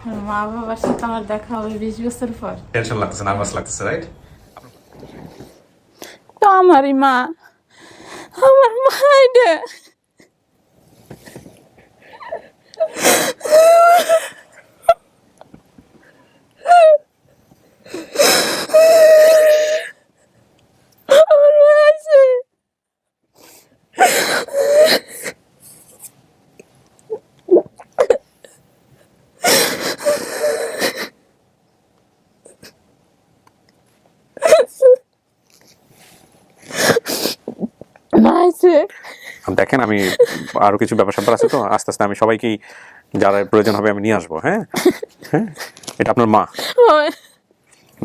মা বাবার সাথে আমার দেখা হবে 20 বছর পর। টেনশন লাগতেছে, নার্ভাস লাগতেছে, রাইট? তো আমারই মা, আমার মা এটা। আমার মা আছে। মা আছে। দেখেন, আমি আরো কিছু ব্যাপার স্যাপার আছে তো, আস্তে আস্তে আমি সবাইকেই যারা প্রয়োজন হবে আমি নিয়ে আসবো। হ্যাঁ হ্যাঁ, এটা আপনার মা।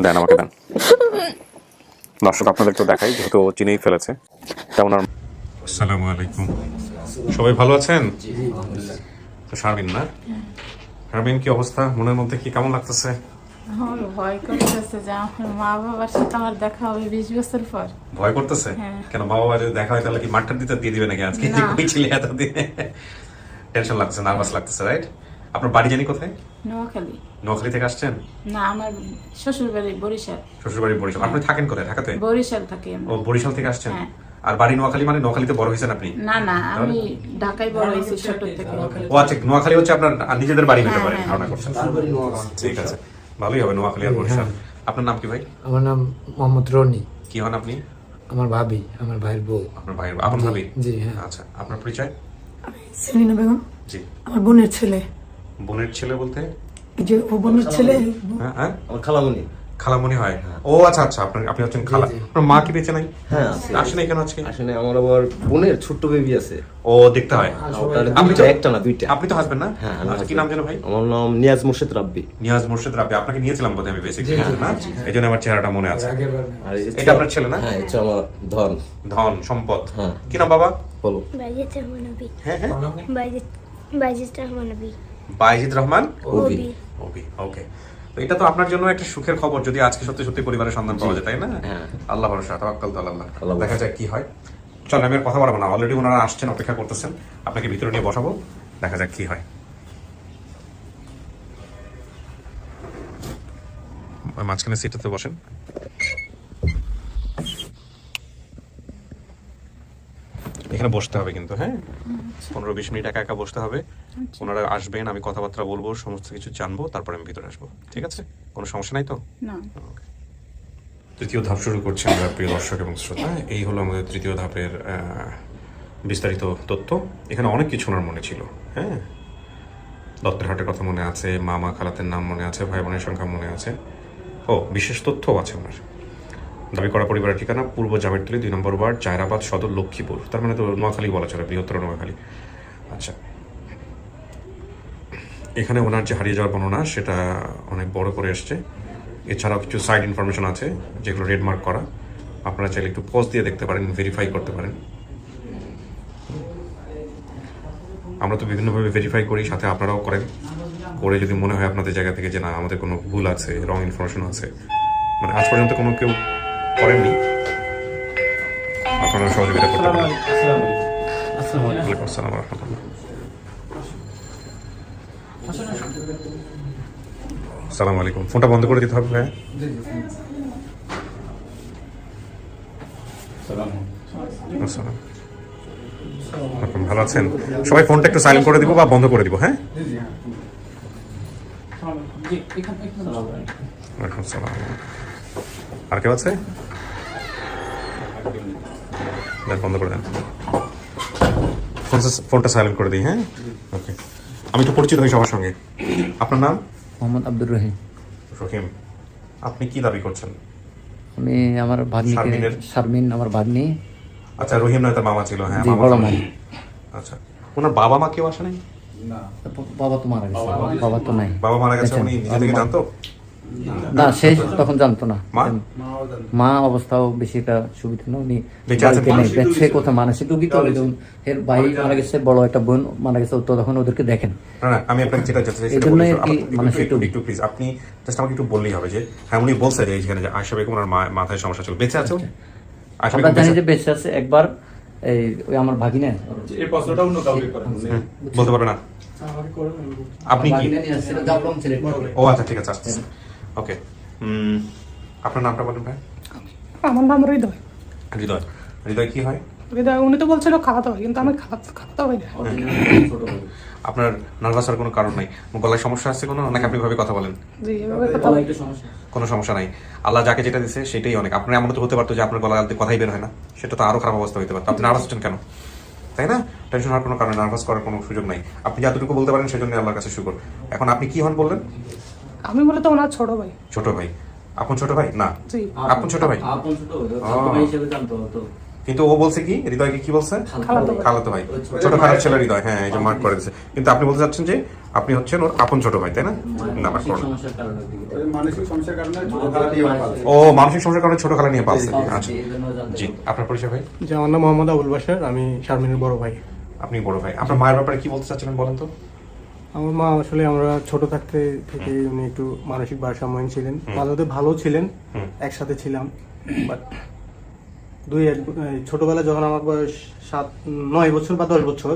দেন, আমাকে দেন। দর্শক আপনাদের তো দেখাই, যেহেতু ও চিনেই ফেলেছে। তেমন আর আসসালামু আলাইকুম, সবাই ভালো আছেন? শারমিন না? শারমিন, কি অবস্থা? মনের মধ্যে কি কেমন লাগতেছে? আমার ভয় করতেছে যে আমার মা বাবার সাথে আমার দেখা হবে 20 বছর পর। ভয় করতেছে? কেন, মা বাবা যদি দেখা হয় তাহলে কি মাঠটা দিয়ে দিবে নাকি আজকে? কই ছিলে এতদিন? টেনশন লাগতেছে, নার্ভাস লাগতেছে, রাইট? আপনার বাড়ি জানি কোথায়? নোয়াখালী। নোয়াখালী থেকে আসছেন? না, আমার শ্বশুর বাড়ি বরিশাল। শ্বশুর বাড়ি বরিশাল। আপনি থাকেন কোথায়? ঢাকাতে? বরিশাল থাকি আমি। ও, বরিশাল থেকে আসছেন। আর বাড়ি নোয়াখালী? মানে নোয়াখালীতে বড় হয়েছেন আপনি? না না, আমি ঢাকায় বড় হয়েছি ছোট থেকে। ও আচ্ছা, নোয়াখালী হচ্ছে আপনার নিজেদের বাড়ি হতে পারে, ধারণা করছেন। ঠিক আছে, ভালোই হবে নোয়াখালী আর বরিশাল। আপনার নাম কি ভাই? আমার নাম মোহাম্মদ রনি। কি হন আপনি? আমার ভাবি, আমার ভাইয়ের বউ। আপনার ভাইয়ের আপন ভাবি? জি হ্যাঁ। আচ্ছা, আপনার পরিচয়? সেলিনা বেগম। জি। আমার বোনের ছেলে। বোনের ছেলে বলতে? এই যে ও বোনের ছেলে। হ্যাঁ হ্যাঁ, আমার খালামণি। খালামণি হয়? ও আচ্ছা আচ্ছা, আপনি হচ্ছেন খালা। আপনার মা কি বেঁচে নাই? হ্যাঁ, আসে নাই কেন আজকে? আসলে আমার আবার বোনের ছোট্ট বেবি আছে। ও, দেখতে হয়। আপনি তো একটা না, দুইটা। আপনি তো হাসবেন না? হ্যাঁ, আচ্ছা, কি নাম যেন ভাই? আমার নাম নিয়াজ মোর্শেদ রাব্বি। নিয়াজ মোর্শেদ রাব্বি। আপনাকে নিয়েছিলাম বোধহয় আমি বেসিক্যালি, না? এই জন্য আমার চেহারাটা মনে আছে। আর এটা আপনার ছেলে না? হ্যাঁ, এটা আমার ধন। ধন, সম্পদ। হ্যাঁ। কি নাম বাবা? বলো। বাইজিদ রহমান নবী। হ্যাঁ হ্যাঁ, বাইজিদ রহমান নবী। বাইজিদ রহমান ওবি। ওবি। ওকে, তো এটা তো আপনার জন্য একটা সুখের খবর যদি আজকে সত্যি সত্যি পরিবারের সন্ধান পাওয়া যায়, তাই না? হ্যাঁ। আল্লাহ ভরসা, তাওয়াক্কাল তো আল্লাহ। আল্লাহ। দেখা যাক কি হয়। চল, আমি আর কথা বলবো না, অলরেডি ওনারা আসছেন, অপেক্ষা করতেছেন। আপনাকে ভিতরে নিয়ে বসাবো, দেখা যাক কি হয়। মাঝখানে সিটটাতে বসেন। এখানে বসতে হবে কিন্তু, হ্যাঁ? 15-20 মিনিট একা একা বসতে হবে। ওনারা আসবেন, আমি কথাবার্তা বলবো, সমস্ত কিছু জানবো, তারপরে আমি ভিতরে আসবো। ঠিক আছে? কোনো সমস্যা নাই তো? না। তৃতীয় ধাপ শুরু করছি আমরা, প্রিয় দর্শক এবং শ্রোতা। এই হলো আমাদের তৃতীয় ধাপের বিস্তারিত তথ্য। এখানে অনেক কিছু ওনার মনে ছিল, হ্যাঁ? দত্তের হাটের কথা মনে আছে, মামা খালাতের নাম মনে আছে, ভাই বোনের সংখ্যা মনে আছে। ও, বিশেষ তথ্যও আছে ওনার। দাবি করা পরিবারের ঠিকানা পূর্ব জামেরতলী 2 নম্বর ওয়ার্ড, জায়রাবাদ সদর, লক্ষ্মীপুর। তার মানে তো নোয়াখালী বলা চলে, বৃহত্তর নোয়াখালী। আচ্ছা, এখানে ওনার যে হারিয়ে যাওয়ার বর্ণনা সেটা অনেক বড় করে এসছে। এছাড়াও কিছু সাইড ইনফরমেশন আছে যেগুলো রেড মার্ক করা। আপনারা চাইলে একটু পজ দিয়ে দেখতে পারেন, ভেরিফাই করতে পারেন। আমরা তো বিভিন্নভাবে ভেরিফাই করি, সাথে আপনারাও করেন। করে যদি মনে হয় আপনাদের জায়গা থেকে যে না, আমাদের কোনো ভুল আছে, রং ইনফরমেশন আছে, মানে আজ পর্যন্ত কোনো কেউ করেননি, আপনারা সহযোগিতা করতে পারেন। ওয়ালাইকুম আসসালাম ওয়া রাহমাতুল্লাহ। আসসালামু আলাইকুম। ফোনটা বন্ধ করে দিতে হবে, ভাই। আসসালাম। ভালো আছেন সবাই? ফোনটা একটু সাইলেন্ট করে দিব বা বন্ধ করে দিব, হ্যাঁ? ওয়ালাইকুম আসসালাম। আর কেউ আছে? বন্ধ করে দেন, ফোনটা সাইলেন্ট করে দিই, হ্যাঁ? ওকে, আমি একটু পরিচিত হই সবার সঙ্গে। আপনার নাম? মোহাম্মদ আব্দুর রহিম। রহিম। আপনি কি দাবি করছেন? আমি আমার ভাগ্নিকে, শারমিন আমার ভাগ্নি। আচ্ছা, রহিম নয়, তার মামা ছিল। হ্যাঁ, জি, বড় মামা। আচ্ছা, ওনার বাবা মা কেউ আসে নাই? বাবা তো মারা গেছে। বাবা তো নাই। বাবা মারা গেছে, উনি নিজে থেকে জানতো না, সে তখন জানতো না। মা? মা অবস্থাও বেশি একটা সুবিধা না, উনি বেঁচে আছেন? সে কোথায় মানসিক রোগী তো, এর ভাই মারা গেছে, বড় একটা বোন মারা গেছে, তো তখন ওদেরকে দেখেন। না না, আমি আপনাকে যেটা জানতে চাই এই জন্যই আর কি, মানসিক একটু প্লিজ আপনি জাস্ট আমাকে একটু বললেই হবে যে হ্যাঁ, উনি বলছে যে এখানে যে আয়েশা বেগম ওনার মাথায় সমস্যা ছিল, বেঁচে আছে উনি? আয়েশা আমরা বেগম জানি বেঁচে যে বেঁচে আছে। একবার ওই আমার ভাগিনা বলতে পারবে না? আপনি কি বাগিনা নিয়ে আসছিল, জাফলং ছেলে। ও আচ্ছা ঠিক আছে আসতেছি ওকে আপনার নামটা বলেন ভাই আমার নাম হৃদয়। হৃদয় হৃদয় কি হয় হৃদয় উনি তো বলছিল খাওয়াতে হয়, কিন্তু আমি খাওয়াতে হয় না। ছোট ভাই। আপনার নার্ভাস হওয়ার কোনো কারণ নাই গলায় সমস্যা আছে কোনো নাকি আপনি ভাবে কথা বলেন জি, এভাবে কথা গলায় একটু সমস্যা। কোনো সমস্যা নাই আল্লাহ যাকে যেটা দিচ্ছে সেটাই অনেক আপনার এমন তো হতে পারতো যে আপনার গলা কথাই বের হয় না, সেটা তো আরো খারাপ অবস্থা হতে পারতো। আপনি নার্ভাস হচ্ছেন কেন, তাই না? টেনশন হওয়ার কোনো কারণ, নার্ভাস করার কোনো সুযোগ নাই। আপনি যতটুকু বলতে পারেন সেজন্য আল্লাহর কাছে শুকর। এখন আপনি কি হন বললেন? আমি বলে তো ওনার ছোট ভাই। ছোট ভাই। আপন ছোট ভাই না? জি। আপন ছোট ভাই। আপন ছোট ভাই হিসেবে জানতো তো। কিন্তু ও বলছে কি, হৃদয়কে কি বলছে? খালাতো ভাই। খালাতো ভাই। ছোট খালার ছেলে হৃদয়, হ্যাঁ এই যে মার্ক করে দিয়েছে। কিন্তু আপনি বলতে চাচ্ছেন যে আপনি হচ্ছেন ওর আপন ছোট ভাই, তাই না? না মানসিক সমস্যার কারণে মানসিক সমস্যার কারণে ছোট খালা দিয়ে পালছে। ও মানসিক সমস্যার কারণে ছোট খালা নিয়ে পালছে। আচ্ছা জি, আপনার পরিচয় ভাই? যে আমার নাম মোহাম্মদ আবুল বাশার, আমি শারমিনের বড় ভাই। আপনি বড় ভাই। আপনার মায়ের ব্যাপারে কি বলতে চাচ্ছিলেন বলেন তো? আমার মা আসলে আমরা ছোট থাকতে থেকে উনি একটু মানসিক ভারসাম্যহীন ছিলেন, মাঝে মধ্যে ভালো ছিলেন, একসাথে ছিলাম। বাট ছোটবেলায় যখন আমার বয়স 9 বছর বা 10 বছর,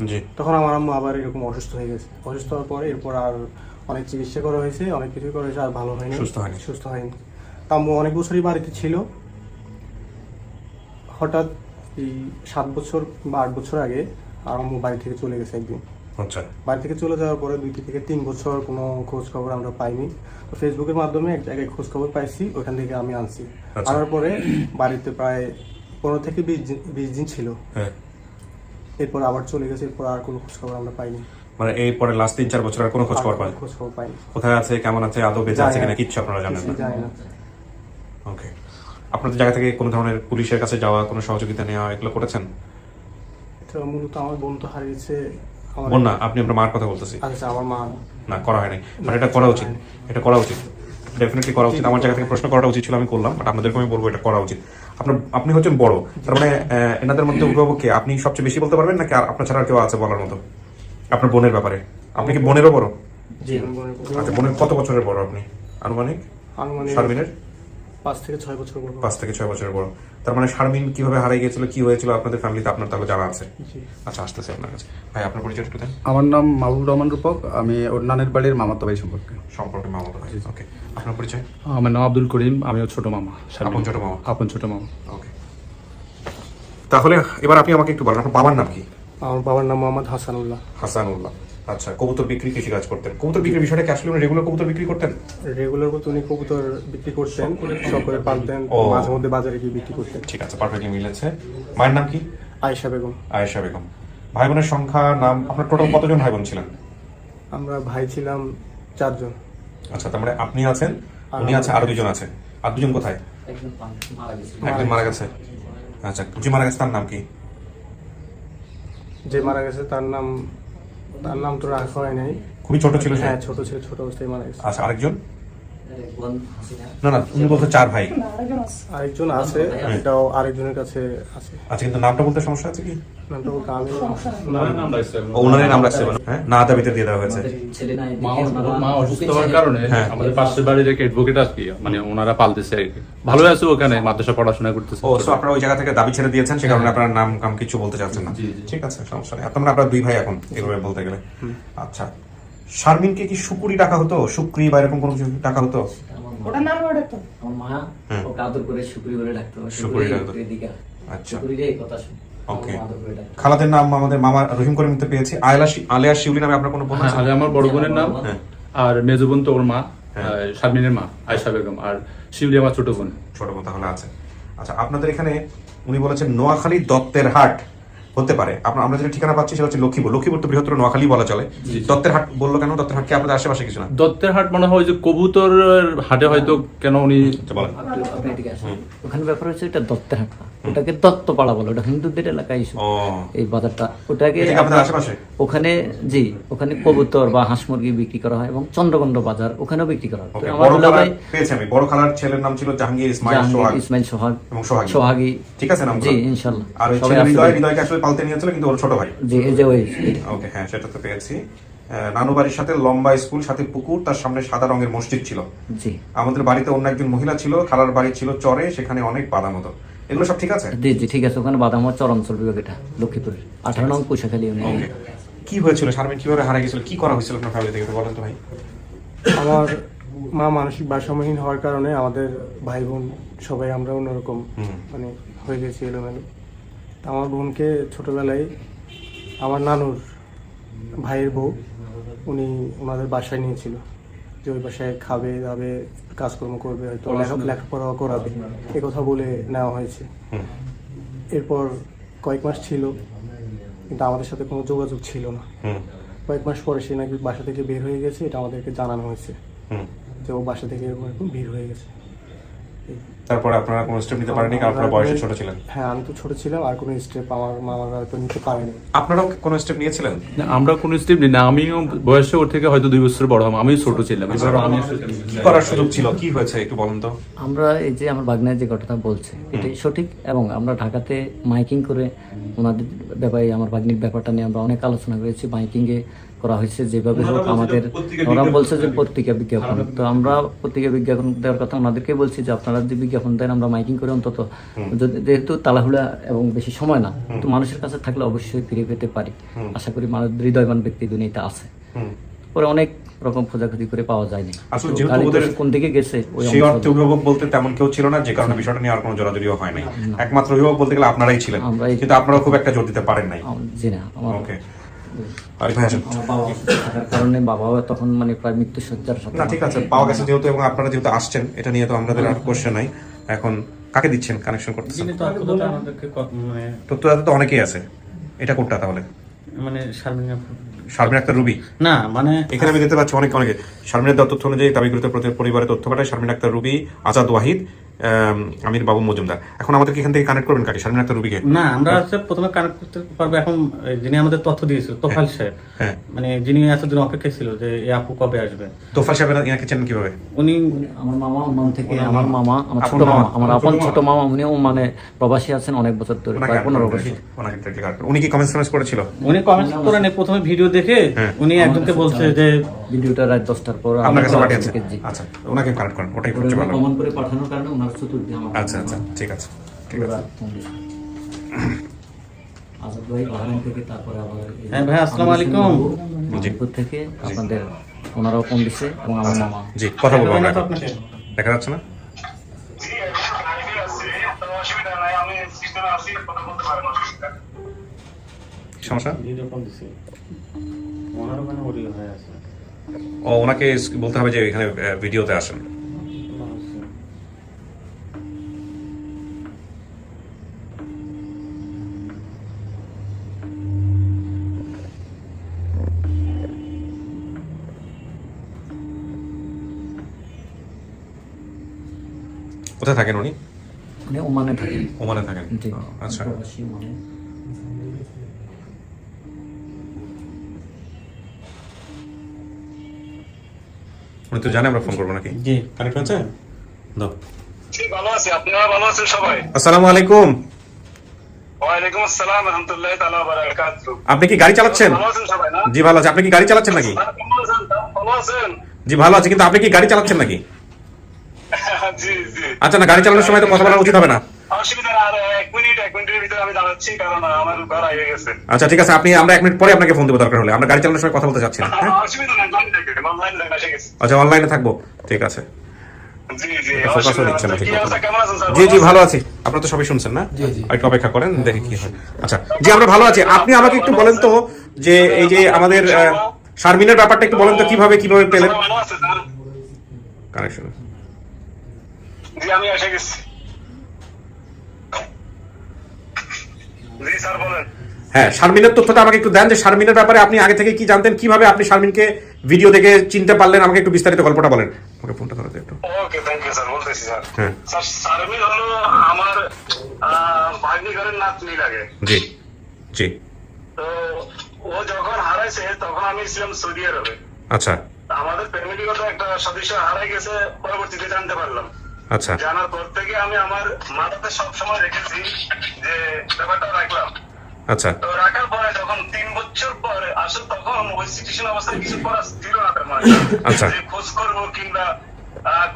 জি তখন আমার আম্মু আবার এরকম অসুস্থ হয়ে গেছে। অসুস্থ হওয়ার পরে এরপর আর অনেক চিকিৎসা করা হয়েছে, অনেক কিছু করা হয়েছে, আর ভালো হয়নি, সুস্থ হয়নি। আম্মু অনেক বছরই বাড়িতে ছিল। হঠাৎ এই 7 বছর বা 8 বছর আগে আর আম্মু বাড়ি থেকে চলে গেছে একদিন। আচ্ছা বাড়ি থেকে চলে যাওয়ার পরে 2 থেকে 3 বছর কোনো খোঁজ খবর আমরা পাইনি। তো ফেসবুকের মাধ্যমে এক জায়গায় খোঁজ খবর পাইছি, ওখান থেকে আমি আনছি। আনার পরে বাড়িতে প্রায় 15 থেকে 20 দিন ছিল। হ্যাঁ। এরপর আবার চলে গেছে, এরপর আর কোনো খোঁজ খবর আমরা পাইনি। মানে এই পরে লাস্ট 3-4 বছর আর কোনো খোঁজ খবর পান? খোঁজ খবর পাইনি। কোথায় আছে, কেমন আছে, আদৌ বেঁচে আছে কিনা কিচ্ছু আপনারা জানেন না? জানি না। ওকে। আপনাদের জায়গা থেকে কোনো ধরনের পুলিশের কাছে যাওয়া, কোনো সহযোগিতা নেওয়া এগুলো করেছেন? এটা মূলত আমার বোন তো হারিয়েছে। বোন না, আপনি আপনার মার কথা বলতেছি। আচ্ছা, আমার মা। না, করা হয়নি। বাট এটা করা উচিত, এটা করা উচিত, ডেফিনেটলি করা উচিত। আমার জায়গা থেকে প্রশ্ন করাটা উচিত ছিল, আমি করলাম। বাট আপনাদেরকে আমি বলবো এটা করা উচিত। আপনি হচ্ছেন বড়, তার মানে এনাদের মধ্যে অভিভাবককে আপনি সবচেয়ে বেশি বলতে পারবেন নাকি আর আপনার ছাড়া আর কেউ আছে বলার মতো আপনার বোনের ব্যাপারে? আপনি কি বোনেরও বড়? জি, আমি বোনের। আচ্ছা, বোনের কত বছরের বড় আপনি আনুমানিক? শারমিনের 5 থেকে 6 বছর বড়। 5 থেকে 6 বছরের বড়। তার মানে শারমিন কিভাবে হারিয়ে গেছিল, কি হয়েছিল আপনাদের ফ্যামিলিতে আপনার তাহলে জানা আছে? আচ্ছা, আসতেছে আপনার কাছে। ভাই আপনার পরিচয় একটু দেন। আমার নাম মাহবুব রহমান রূপক, আমি ওর নানের বাড়ির মামাতো ভাই সম্পর্কে মামাতো ভাই। ওকে, আপনার পরিচয়? আমার নাম আব্দুল করিম, আমিও ছোট মামা। আপন ছোট মামা? আপন ছোট মামা। ওকে, তাহলে এবার আপনি আমাকে একটু বলেন আপনার বাবার নাম কি? আমার বাবার নাম মোহাম্মদ হাসানুল্লাহ। হাসানুল্লাহ। আচ্ছা, কবুতর বিক্রি কৃষি কাজ করতেন। কবুতর বিক্রির বিষয়টা কি আসলে উনি রেগুলার কবুতর বিক্রি করতেন? রেগুলার বলতে উনি কবুতর বিক্রি করতেন, সব করে পালতেন, মাঝে মধ্যে বাজারে গিয়ে বিক্রি করতেন। ঠিক আছে, পারফেক্টলি মিলেছে। মায়ের নাম কি? আয়েশা বেগম। আয়েশা বেগম। ভাই বোনের সংখ্যা, নাম, আপনার টোটাল কতজন ভাই বোন ছিলেন? আমরা ভাই ছিলাম 4 জন। আচ্ছা, তার মানে আপনি আছেন, উনি আছে, আরো 2 জন আছে। আর 2 জন কোথায়? একজন মারা গেছে। আচ্ছা, যে মারা গেছে তার নাম কি? যে মারা গেছে তার নাম তো রাখা হয় নাই। খুবই ছোট ছিল সে? হ্যাঁ, ছোট ছিল, ছোট অবস্থায় মারা গেছে। আচ্ছা, আরেকজন? না না, তুমি বলছো 4 ভাই। আরেকজন আছে, এটাও আরেকজনের কাছে আছে। আচ্ছা, কিন্তু নামটা বলতে সমস্যা আছে কি? নামটা বলতে আমি ওনারই নাম রাখছে, হ্যাঁ, না দাবিতে দিয়ে দেওয়া হয়েছে। মা অসুস্থ হওয়ার কারণে আমাদের পাশের বাড়ির এক অ্যাডভোকেট আর কি, মানে ওনারা পালতেছে আর কি। ভালো আছে, ওখানে মাদ্রাসা পড়াশোনা করতেছে। ও, সো আপনারা ওই জায়গা থেকে দাবি ছেড়ে দিয়েছেন, সে কারণে আপনার নাম কাম কিছু বলতে চাচ্ছেন না। ঠিক আছে, সমস্যা নেই। আপনারা 2 ভাই এখন এভাবে বলতে গেলে। আচ্ছা, শারমিনকে কি শুকুরি ডাকা হতো, শুক্রি বা এরকম কোনো কিছু ডাকা হতো? ওটা নাম ডাকতো। আমার মা ওকে আদর করে শুকরি বলে ডাকতো। শুকরি ডাকতো। আচ্ছা, শুকরি রে কথা শুন। ওকে। খালাদের নাম আমাদের মামা রহিম করিম তে পেয়েছি। আলেয়া শিউলি নামে আপনার কোনো বোন আছে? হ্যাঁ, আমার বড় বোনের নাম। আর মেজো বোন তো ওর মা, শারমিনের মা আয়েশা বেগম। আর শিউলি আমার ছোট বোন। ছোট বোন তাহলে আছে। আচ্ছা, আপনাদের এখানে উনি বলেছেন নোয়াখালী দত্তের হাট হতে পারে। আমরা যেটা ঠিকানা পাচ্ছি সেটা হচ্ছে লক্ষ্মীপুর তো বৃহত্তর নোয়াখালী বলা চলে। দত্তের হাট বললো কেন? দত্তের হাট কি আপনাদের আশেপাশে কিছু না? দত্তের হাট মনে হয় যে কবুতর হাটে হয়তো কেন উনি বলেন। ওখানে ব্যাপার হচ্ছে এটা দত্তের হাট না, ওটাকে দত্তপাড়া বলে, ওটা হিন্দুদের এলাকায় এই বাজারটা। ওটাকে আপনাদের আশেপাশে ওখানে, জি, ওখানে কবুতর বা হাঁস মুরগি বিক্রি করা হয় এবং চন্দ্রগন্ড বাজার ওখানেও বিক্রি করা হয়। আমি বড় খালার ছেলের নাম ছিল জাহাঙ্গীর ইসমাইল সোহাগ এবং সোহাগী। ঠিক আছে, নাম? জি, ইনশাআল্লাহ। আর ওই ছেলে হৃদয়কে আসলে পালতে নিয়েছিল, কিন্তু ওর ছোট ভাই। জি, এই যে ওই। ওকে, হ্যাঁ, সেটা তো পেয়েছি। নানু বাড়ির সাথে লম্বা স্কুল, সাথে পুকুর, তার সামনে সাদা রঙের মসজিদ ছিল। জি। আমাদের বাড়িতে অন্য একজন মহিলা ছিল, খালার বাড়ি ছিল চরে, সেখানে অনেক বাদাম হতো। এগুলো সব ঠিক আছে? জি জি, ঠিক আছে। ওখানে বাদাম চর অঞ্চল বিভাগ, এটা লক্ষ্মীপুরের 18 নং কুশাখালী। কি হয়েছিল শারমিন, কিভাবে হারা গেছিল, কি করা হয়েছিল আপনার ফ্যামিলি থেকে একটু বলেন তো ভাই। আমার মা মানসিক ভারসাম্যহীন হওয়ার কারণে আমাদের ভাই বোন সবাই আমরা অন্যরকম মানে হয়ে গেছি এলোমেলো। তা আমার বোনকে ছোটবেলায় আমার নানুর ভাইয়ের বউ উনি ওনাদের বাসায় নিয়েছিল, যে ওই বাসায় খাবে দাবে কাজকর্ম করবে, হয়তো লেখাপড়াও করাবে, এ কথা বলে নেওয়া হয়েছে। এরপর কয়েক মাস ছিল, কিন্তু আমাদের সাথে কোনো যোগাযোগ ছিল না। কয়েক মাস পরে সে নাকি বাসা থেকে বের হয়ে গেছে, এটা আমাদেরকে জানানো হয়েছে যে ও বাসা থেকে এরকম বের হয়ে গেছে। তারপরে আপনারা কোনো স্টেপ নিতে পারেননি কারণ আপনারা বয়সে ছোট ছিলেন? হ্যাঁ, আমি তো ছোট ছিলাম, আর কোনো স্টেপ আমার মামারা হয়তো নিতে পারেনি। আপনারাও কোনো স্টেপ নিয়েছিলেন? না, আমরা কোনো স্টেপ নিই না। আমিও বয়সে ওর থেকে হয়তো 2 বছর বড় হলাম, আমিও ছোট ছিলাম। এবার আমি কি করার সুযোগ ছিল, কি হয়েছে একটু বলেন তো। আমরা এই যে আমার বাগনায় যে ঘটনা বলছে এটাই সঠিক, এবং আমরা ঢাকাতে মাইকিং করে ওনাদের ব্যাপারে, আমার বাগনির ব্যাপারটা নিয়ে আমরা অনেক আলোচনা করেছি। মাইকিংয়ে করা হয়েছে যেভাবে হোক, আমাদের ওরা বলছে যে পত্রিকা বিজ্ঞাপন, তো আমরা পত্রিকা বিজ্ঞাপন দেওয়ার কথা ওনাদেরকে বলছি যে আপনারা যে বিজ্ঞাপন দেন আমরা মাইকিং করে অন্তত, যেহেতু তালাহুলা এবং বেশি সময় না, কিন্তু মানুষের কাছে থাকলে অবশ্যই ফিরে পেতে পারি। আশা করি মানুষ হৃদয়বান ব্যক্তি দুনিয়াতে আছে। পরে অনেক রকম খোঁজাখুঁজি করে পাওয়া যায়নি, আসলে যেহেতু ওদের কোন দিকে গেছে সেই অর্থে অভিভাবক বলতে তেমন কেউ ছিল না, যে কারণে বিষয়টা নিয়ে আর কোনো জোরাজুরিও হয় নাই। একমাত্র অভিভাবক বলতে গেলে আপনারাই ছিলেন, কিন্তু আপনারা খুব একটা জোর দিতে পারেন নাই। জি না, আমার ওকে, আরিফ ভাই আসেন। আমার বাবা অসুস্থ থাকার কারণে বাবাও তখন মানে প্রায় মৃত্যুশয্যার সাথে। না ঠিক আছে, পাওয়া গেছে যেহেতু, এবং আপনারা যেহেতু আসছেন, এটা নিয়ে তো আমাদের আর কোশ্চেন নাই। এখন কাকে দিচ্ছেন, কানেকশন করতেছেন? তথ্যদাতা তো অনেকেই আছে, এটা কোনটা তাহলে? মানে শারমিন আক্তার রুবি না, মানে এখানে আমি দেখতে পাচ্ছি অনেকে। শারমিনের দেওয়া তথ্য অনুযায়ী দাবিকৃত পরিবারের তথ্য পাঠায় শারমিন আক্তার রুবি, আজাদ ওয়াহিদ, আমির বাবু মজুমদার। এখন আমাদেরকে এখান থেকে কানেক্ট করবেন কাকে, শারমিন আক্তার রুবিকে? না, আমরা প্রথমে কানেক্ট করতে পারবো এখন যিনি আমাদের তথ্য দিয়েছিল তোফাল সাহেব, হ্যাঁ, মানে যিনি এতদিন অপেক্ষায় ছিল যে এই আপু কবে আসবে। তোফাল সাহেব এনাকে চেনেন কিভাবে? উনি আমার মামা ওমান থেকে, আমার মামা, আমার ছোট মামা, আমার আপন ছোট মামা, উনিও মানে প্রবাসী আছেন অনেক বছর ধরে, প্রায় 15 বছর। উনি কি কমেন্টস করেছিল? উনি কমেন্ট করেন প্রথমে ভিডিও দেখে, উনি একজনকে বলছে যে ভিডিওটা রাত 10টার পর আপনার কাছে পাঠিয়েছে। আচ্ছা, ওনাকে কানেক্ট করেন, ওটাই সবচেয়ে ভালো। কমেন্ট করে পাঠানোর কারণে ওনার চতুর্থ আমার। আচ্ছা আচ্ছা, ঠিক আছে ঠিক আছে। আজাদ ভাই বাহরাইন থেকে, তারপরে আবার হ্যাঁ ভাই আসসালামু আলাইকুম জিপুর থেকে আপনাদের ওনারাও ফোন দিচ্ছে, এবং আমার মামা। জি, কথা বলবো আমরা। দেখা যাচ্ছে না? সমস্যা? ও, ওনাকে বলতে হবে যে এখানে ভিডিওতে আসেন। কোথায় থাকেন উনি? মানে ওমানে থাকেন। ওমানে থাকেন, জি। আচ্ছা। প্রবাসী ওমানে। উনি তো জানে আমরা ফোন করবো নাকি? জি, কানেক্ট হয়েছে? দাও। ভালো আছি, আপনারা ভালো আছেন সবাই? আসসালামু আলাইকুম। ওয়ালাইকুম আসসালাম ওয়া রাহমাতুল্লাহি তাআলা ওয়া বারাকাতুহু। আপনি কি গাড়ি চালাচ্ছেন? ভালো আছেন সবাই না? জি ভালো আছি। আপনি কি গাড়ি চালাচ্ছেন নাকি? ভালো আছেন? জি ভালো আছি, কিন্তু আপনি কি গাড়ি চালাচ্ছেন নাকি? জি জি। আচ্ছা, না গাড়ি চালানোর সময় তো কথা বলা উচিত হবে না? অসুবিধা না, আর এক মিনিটের ভিতরে আমি দাঁড়াচ্ছি, কারণ আমার ঘর আগে গেছে। আচ্ছা ঠিক আছে, আমরা 1 মিনিট পরে আপনাকে ফোন দেবো দরকার হলে। আমরা গাড়ি চালানোর সময় কথা বলতে চাচ্ছি না। হ্যাঁ, অসুবিধা নাই, অনলাইন এসে গেছে। আচ্ছা, অনলাইনে থাকবো, ঠিক আছে। জি জি, ফোকাসও দিচ্ছেন না ঠিক কি অবস্থা, কেমন আছেন স্যার? জি জি ভালো আছি। আপনারা তো সবই শুনছেন না? একটু অপেক্ষা করেন, দেখি কি হয়। আচ্ছা জি, আমরা ভালো আছি। আপনি আমাকে একটু বলেন তো যে এই যে আমাদের শারমিনের ব্যাপারটা একটু বলেন তো, কিভাবে পেলেন ভালো আছে স্যার? কানেকশন? জি, আমি এসে গেছি। জি স্যার, বলেন। হ্যাঁ, শারমিনের তথ্যটা আমাকে একটু দেন, যে শারমিনের ব্যাপারে আপনি আগে থেকে কি জানতেন, কিভাবে আপনি শারমিনকে ভিডিও দেখে চিনতে পারলেন, আমাকে একটু বিস্তারিত গল্পটা বলেন। ওকে ফোনটা ধরে একটু। ওকে, থ্যাংক ইউ স্যার, বলতেছি স্যার। হ্যাঁ স্যার, শারমিন হলো আমার ভাগ্নি ঘরের নাতনি লাগে। জি জি। তো ও যখন হারাইছে তখন আমি ছিলাম সৌদি আরবে। আচ্ছা। আমাদের ফ্যামিলিগত একটা সদস্য হারাই গেছে, পরবর্তীতে জানতে পারলাম। আচ্ছা। জানার পর থেকে আমি আমার মাথাতে সবসময় রেখেছি যে ব্যাপারটা রাখলাম। আচ্ছা। তো রাখার পরে যখন 3 বছর পরে আসলে তখন ওই সিচুয়েশন অবস্থায় কিছু করা ছিল না তার মানে। আচ্ছা। যে খোঁজ করবো কিংবা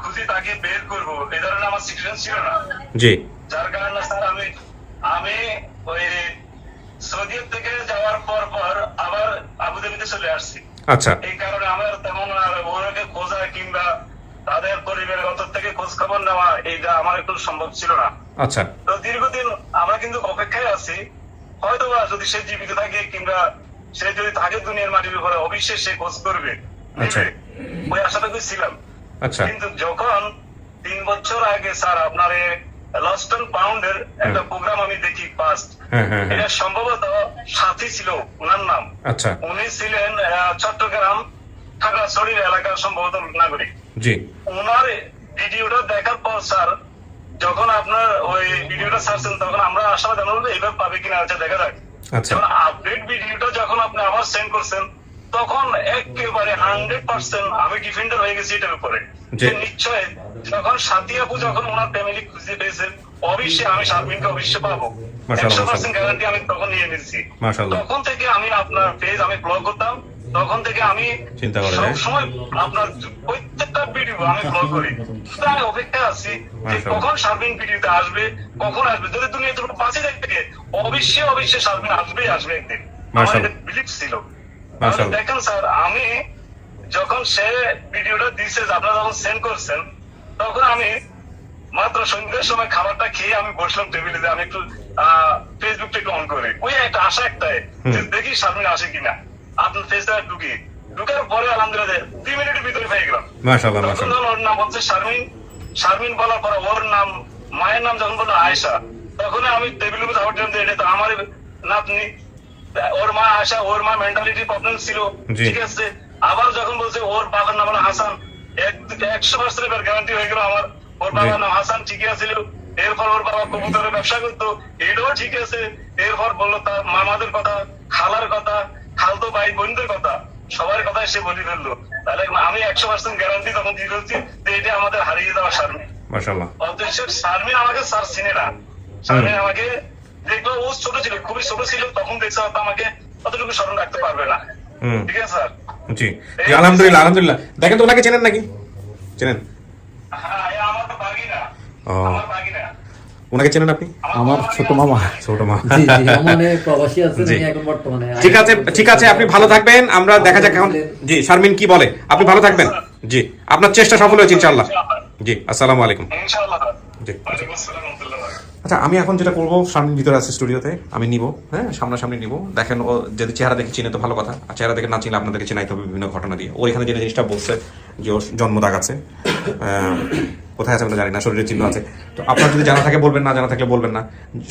খুঁজে তাকে বের করবো, এই ধরনের আমার সিচুয়েশন ছিল না। জি। যার কারণে স্যার আমি ওই সৌদি থেকে যাওয়ার পর আবার আবুধাবিতে চলে আসছি। আচ্ছা এই কারণে আমার তেমন ওনাকে খোঁজা কিংবা তাদের পরিবারগত থেকে খোঁজ খবর নেওয়া এইটা আমার একটু সম্ভব ছিল না। আচ্ছা তো দীর্ঘদিন আমরা কিন্তু অপেক্ষায় আছি, হয়তো বা যদি সে জীবিত থাকে কিংবা সে যদি থাকে দুনিয়ার মাটির উপরে, অবশ্যই সে খোঁজ করবে, আচ্ছা। নেবে। ওই আশাটুকু ছিলাম। আচ্ছা কিন্তু যখন 3 বছর আগে স্যার আপনার লস্ট অ্যান্ড পাউন্ডের একটা প্রোগ্রাম আমি দেখি ফার্স্ট, হ্যাঁ এটা সম্ভবত সাথী ছিল ওনার নাম। আচ্ছা উনি ছিলেন চট্টগ্রাম খাগড়াছড়ির এলাকার সম্ভবত নাগরিক। জি ওনার ভিডিওটা দেখার পর স্যার, যখন আপনার ওই ভিডিওটা ছাড়ছেন তখন আমরা আশাবাদ এইভাবে পাবে কিনা, আচ্ছা দেখা যাক। আচ্ছা যখন আপডেট ভিডিওটা যখন আপনি আবার সেন্ড করছেন তখন একেবারে 100% আমি ডিফেন্ডার হয়ে গেছি এটার উপরে, যে নিশ্চয় যখন সাথী আপু যখন ওনার ফ্যামিলি খুঁজে পেয়েছেন, অবশ্যই আমি শারমিনকে অবশ্যই পাবো, 100% গ্যারান্টি আমি তখন নিয়ে নিচ্ছি। তখন থেকে আমি আপনার পেজ আমি ব্লগ করতাম, তখন থেকে আমি চিন্তা করে সবসময় আপনার প্রত্যেকটা ভিডিও আমি ব্লগ করি। আমি অপেক্ষা আছি যে কখন শারমিন ভিডিওতে আসবে, কখন আসবে। যদি দুনিয়া দুটো বাঁচে থাকে অবশ্যই শারমিন আসবে একদিন, আমার এটা বিলিভ ছিল। দেখেন স্যার, আমি যখন সে ভিডিওটা দিছে, আপনারা যখন সেন্ড করছেন, তখন আমি মাত্র সন্ধ্যার সময় খাবারটা খেয়ে আমি বসলাম টেবিলে, আমি একটু ফেসবুকটা একটু অন করে, ওই একটা আশা একটাই যে দেখি শারমিন আসে কিনা। আপনার ফেসটা ঢুকার পরে আলহামদুলিল্লাহ 2 মিনিটের ভিতরে পেয়ে গেলাম। তখন ওর নাম হচ্ছে শারমিন বলার পরে ওর নাম, মায়ের নাম যখন বললো আয়েশা, তখন আমি টেবিলের মধ্যে ভাবলাম যে এটা তো আমার নাতনি। ওর মা আয়েশা, ওর মা মেন্টালিটি প্রবলেম ছিল, ঠিক আছে। আবার যখন বলছে ওর বাবার নাম হলো হাসান, 100% গ্যারান্টি হয়ে গেল আমার ওর বাবার নাম হাসান, ঠিকই আছিল। এরপর ওর বাবা কবুতরের ব্যবসা করতো, এটাও ঠিক আছে। এরপর বললো তার মামাদের কথা, খালার কথা, খালতো ভাই বোনদের কথা, সবার কথা সে বলে ফেললো। তাহলে আমি 100% গ্যারান্টি তখন দিয়ে ফেলছি যে এটা আমাদের হারিয়ে যাওয়া শারমিন। মাশাআল্লাহ। অবশ্য শারমিন আমাকে স্যার চিনে না। শারমিন আমাকে দেখলো, ও ছোট ছিল, খুবই ছোট ছিল, তখন দেখছে হয়তো আমাকে অতটুকু স্মরণ রাখতে পারবে না। ঠিক আছে স্যার? জি আলহামদুলিল্লাহ। দেখেন তো ওনাকে চেনেন নাকি? চেনেন? হ্যাঁ, আমার তো বাগিনা। আমার বাগিনা। ওনাকে চেনেন আপনি? আমার ছোট মামা। ছোট মামা। জি মানে প্রবাসী আছে উনি এখন বর্তমানে। ঠিক আছে আপনি ভালো থাকবেন, আমরা দেখা যাক এখন জি শারমিন কি বলে। আপনি ভালো থাকবেন। জি আপনার চেষ্টা সফল হয়েছে ইনশাআল্লাহ। জি আসসালামু আলাইকুম। ইনশাআল্লাহ। জি ওয়ালাইকুম আসসালাম ওয়া রাহমাতুল্লাহ। আচ্ছা আমি এখন যেটা করবো, শারমিন ভিতরে আছে স্টুডিওতে, আমি নিব, হ্যাঁ সামনাসামনি নিব। দেখেন ও যদি চেহারা দেখে চিনে তো ভালো কথা, আর চেহারা দেখে না চিনলে আপনাদেরকে চেনাইতে হবে বিভিন্ন ঘটনা দিয়ে। ও এখানে যে জিনিসটা বলছে যে ওর জন্মদাগ আছে, কোথায় আছে আমরা জানি না, শরীরের চিহ্ন আছে। তো আপনার যদি জানা থাকে বলবেন, না জানা থাকলে বলবেন না।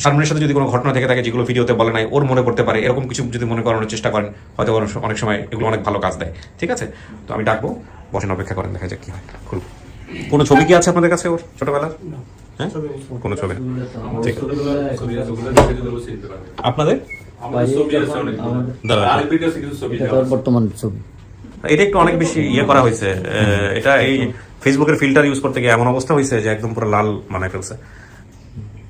শারমিনের সাথে যদি কোনো ঘটনা থেকে থাকে যেগুলো ভিডিওতে বলে নাই, ওর মনে করতে পারে, এরকম কিছু যদি মনে করানোর চেষ্টা করেন, হয়তো অনেক সময় এগুলো অনেক ভালো কাজ দেয়। ঠিক আছে, তো আমি ডাকবো, বসেন অপেক্ষা করেন, দেখা যাক কি হয়। খুব কোনো ছবি কি আছে আপনাদের কাছে ওর ছোটবেলার? হ্যাঁ কোনো ছবি ঠিক আপনাদের বর্তমান ছবি এটা একটু অনেক বেশি ইয়ে করা হয়েছে। এটা এই ফেসবুকের ফিল্টার ইউজ করতে গিয়ে এমন অবস্থা হয়েছে যে একদম পুরো লাল বানায় ফেলছে।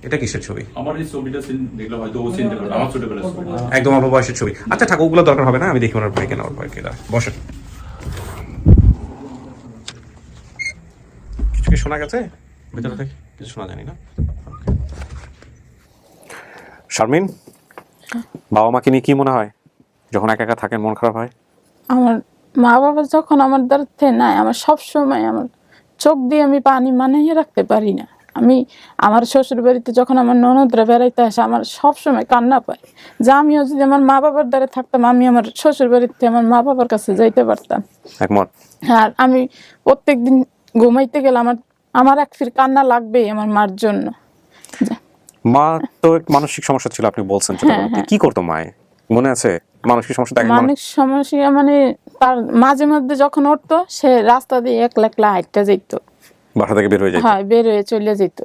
এটা কিসের ছবি? আমার এই ছবিটা দেখলে হয়তো ও চিনতে পারবে, আমার ছোটবেলার ছবি, একদম অল্প বয়সের ছবি। আচ্ছা থাক, ওগুলো দরকার হবে না, আমি দেখি ওনার ভাইকে না ওর ভাইকে। বসেন। কিছু কি শোনা গেছে ভেতরে থেকে? কিছু শোনা জানি না। শারমিন, বাবা মাকে নিয়ে কি মনে হয় যখন একা একা থাকেন, মন খারাপ হয়? আমার মা বাবা যখন আমার দ্বারা নাই, আমার সবসময় আমার চোখ দিয়ে আমি পানি মানিয়ে রাখতে পারি না। আমি আমার শ্বশুর বাড়িতে যখন আমার ননদরা বেড়াইতে আসে, আমার সবসময় কান্না পায় যে আমিও যদি আমার মা বাবার দ্বারা থাকতাম, আমি আমার শ্বশুর বাড়িতে আমার মা বাবার কাছে যাইতে পারতাম। একমত। আর আমি প্রত্যেকদিন ঘুমাইতে গেলে আমার এক ফির কান্না লাগবেই আমার মার জন্য। মা তো মানসিক সমস্যা ছিল আপনি বলছেন, কি করতো মায়ে মনে আছে? মানসিক সমস্যা মানসিক সমস্যা মানে তার মাঝে মধ্যে যখন উঠতো, সে রাস্তা দিয়ে একলা একলা হাঁটতে যেত, বাসা থেকে বের হয়ে যেত। হ্যাঁ বের হয়ে চলে যেত।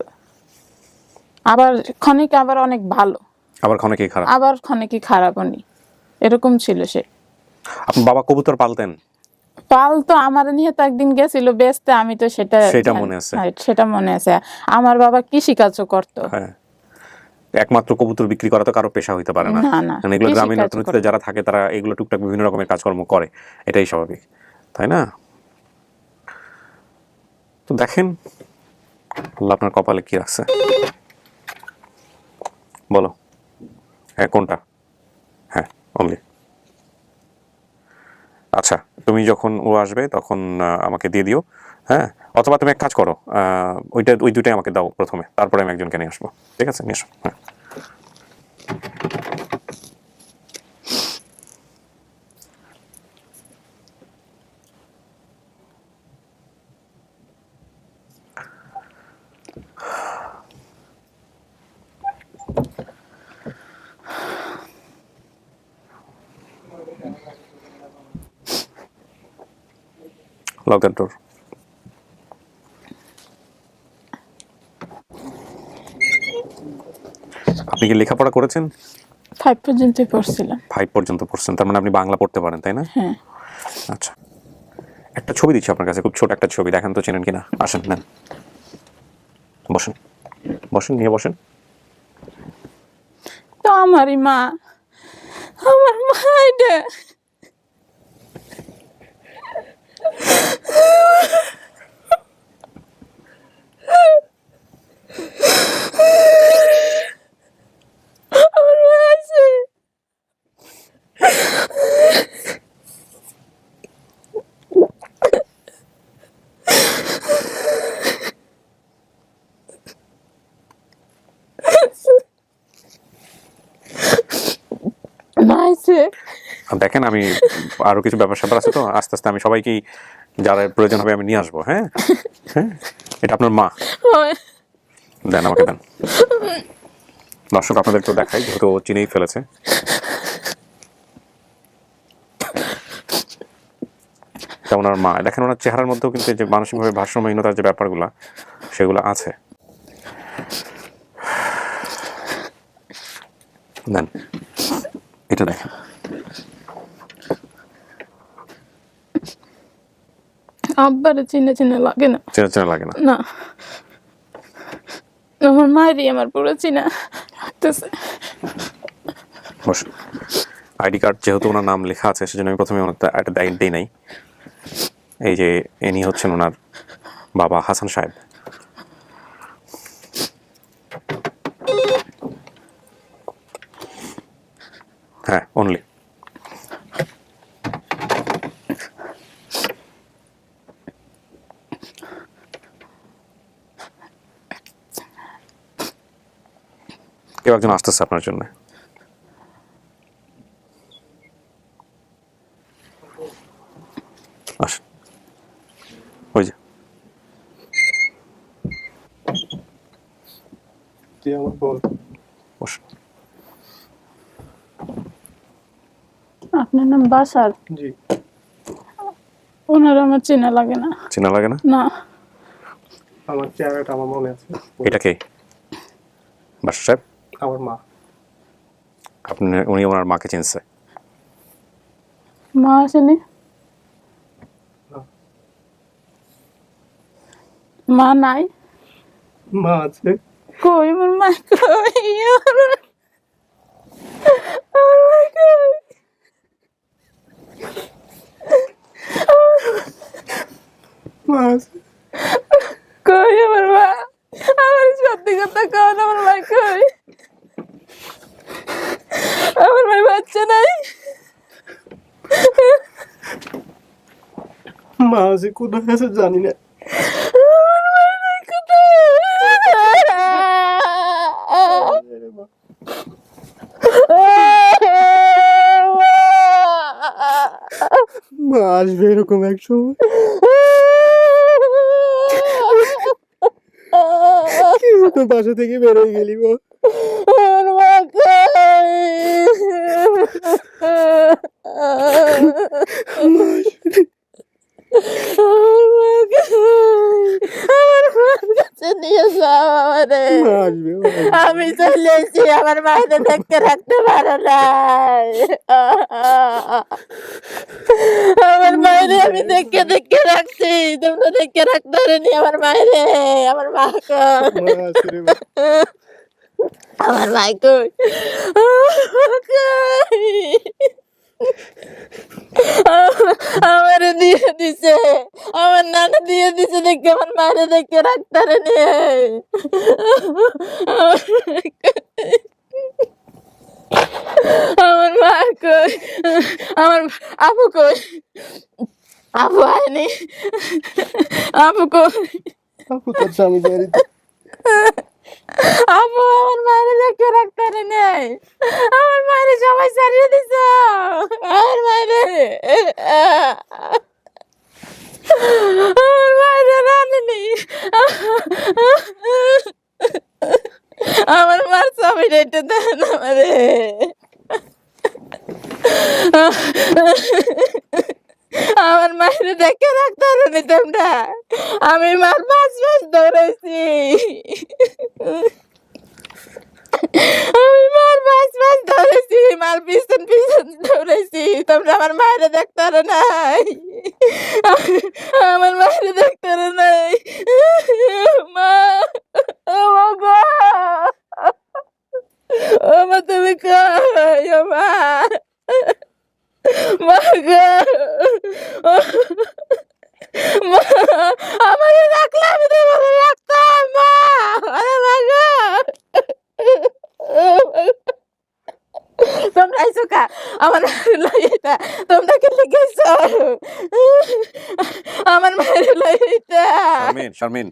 আবার ক্ষণিক আবার অনেক ভালো, আবার ক্ষণিকই খারাপ, আবার ক্ষণিকই খারাপ, উনি এরকম ছিল সে। আপনার বাবা কবুতর পালতেন? পালতো, আমার নিয়ে তো একদিন গেছিল বেচতে, আমি তো সেটা মনে আছে। সেটা মনে আছে। আমার বাবা কৃষিকাজও করতো। হ্যাঁ, একমাত্র কবুতর বিক্রি করা তো কারো পেশা হইতে পারে না। এগুলো গ্রামীণ অর্থনীতিতে যারা থাকে তারা এগুলো টুকটাক বিভিন্ন রকমের কাজকর্ম করে, এটাই স্বাভাবিক, তাই না? তো দেখেন আল্লাহ আপনার কপালে কি রাখছে, বলো। হ্যাঁ কোনটা? হ্যাঁ অনলি তুমি যখন ও আসবে তখন আমাকে দিয়ে দিও, হ্যাঁ? অথবা তুমি এক কাজ করো, ওই দুইটাই আমাকে দাও প্রথমে, তারপরে আমি একজনকে নিয়ে আসবো। ঠিক আছে, নিয়ে আসো। হ্যাঁ, লক দ্য ডোর। আপনি কি লেখাপড়া করেছেন? 5 পর্যন্ত পড়ছিলাম। 5 পর্যন্ত পড়ছেন, তার মানে আপনি বাংলা পড়তে পারেন, তাই না? হ্যাঁ। আচ্ছা, একটা ছবি দিচ্ছি আপনার কাছে, খুব ছোট একটা ছবি, দেখেন তো চেনেন কিনা। আসেন, নেন, বসেন বসেন, নিয়ে বসেন। তো আমারই মা, আমার মা এটা। আমার মা আছে। মা আছে। দেখেন, আমি আরো কিছু ব্যাপার স্যাপার আছে, তো আস্তে আস্তে আমি সবাইকেই যারা প্রয়োজন হবে আমি নিয়ে আসবো। হ্যাঁ হ্যাঁ, এটা আপনার মা। হয়। দেন, আমাকে দেন। দর্শক আপনাদের তো দেখাই, যেহেতু ও চিনেই ফেলেছে। এটা ওনার মা। দেখেন, ওনার চেহারার মধ্যেও কিন্তু যে মানসিকভাবে ভারসাম্যহীনতার যে ব্যাপারগুলো সেগুলো আছে। দেন, এটা দেখেন। আব্বারে চিনে চিনে লাগে না। চেনা চেনা লাগে না? না, আমার মায়েরই আমার পুরো চিনা লাগতেছে। বসুন। আইডি কার্ড যেহেতু ওনার নাম লেখা আছে, সেজন্য আমি প্রথমে ওনার একটা দায়িত্ব দিই নাই। এই যে ইনি হচ্ছেন ওনার বাবা হাসান সাহেব। হ্যাঁ, অনলি। কেউ একজন আসতেছে আপনার জন্য। আসেন, ওই যে। আমার বোন। বসুন। আপনার নাম বাসার? জি। ওনার আমার চেনা লাগে না। চেনা লাগে না? না। আমার চেহারাটা আমার মনে আছে। এটা কে? বাসার সাহেব? আমার মা। উনি ওনার মাকে চিনছে? মা আসেনি? মা নাই? মা আছে। কই আমার মা? কই আমার মা? কই? মা আছে। কই আমার মা? আমার সত্যি কথা কন, আমার মা কই? আমার মা বাচ্চা নাই? মা আছে, কোথায় আছে জানি না। আমার মা নাই কোথায়? মা আসবে এরকম এক সময়। কি হতো, বাসা থেকে বেরোয় গেলি গো? আমার মা কই? আমার মার কাছে নিয়ে যাও আমারে। মা আসবে। আমি চলে এসেছি, আমার মায়ের দেখতে রাখতে পারো না। আমার মায়ের আমি দেখে দেখে রাখছি, তোমরা দেখে রাখতে পারেনি আমার মায়ের। আমার মা কই? মা আছে রে মা। আমার ভাই কই? আমার দিয়ে দিছে, আমার নানা দিয়ে দিছে, দেখে আমার মায়ের দেখে রাখতে নেই। আমার মা কই, আমার আপু কই, আপু আয়নি, আপু কই, আপু তোর স্বামী বাড়িতে। আপু আমার মায়ের দেখে রাখতে নেই, আমার মায়ের সবাই ছাড়িয়ে দিছ, আমার মায়ের আমার মায়ের রানেনি, আমার মার ছবি রেটে দেন আমারে। আমার মায়ের দেখে রাখতে পারি তোমরা, আমি মার 5 মাস ধরেছি, আমি মার 5 মাস ধরেছি, মার পিছন পিছন ধরেছি, তোমরা আমার মায়ের দেখতে পারো নাই, আমার মায়ের দেখতে পারো নাই। মা, ও গো, ও মা তুমি কই, ও মা, মা গো, মা আমাকে রাখলে আমি তোমাকে রাখতাম, মা, আরে মা গো, তোমরা আইসো কা আমার লইটা, তোমরা কে লিখেছো আমার মায়ের লইটা, শারমিন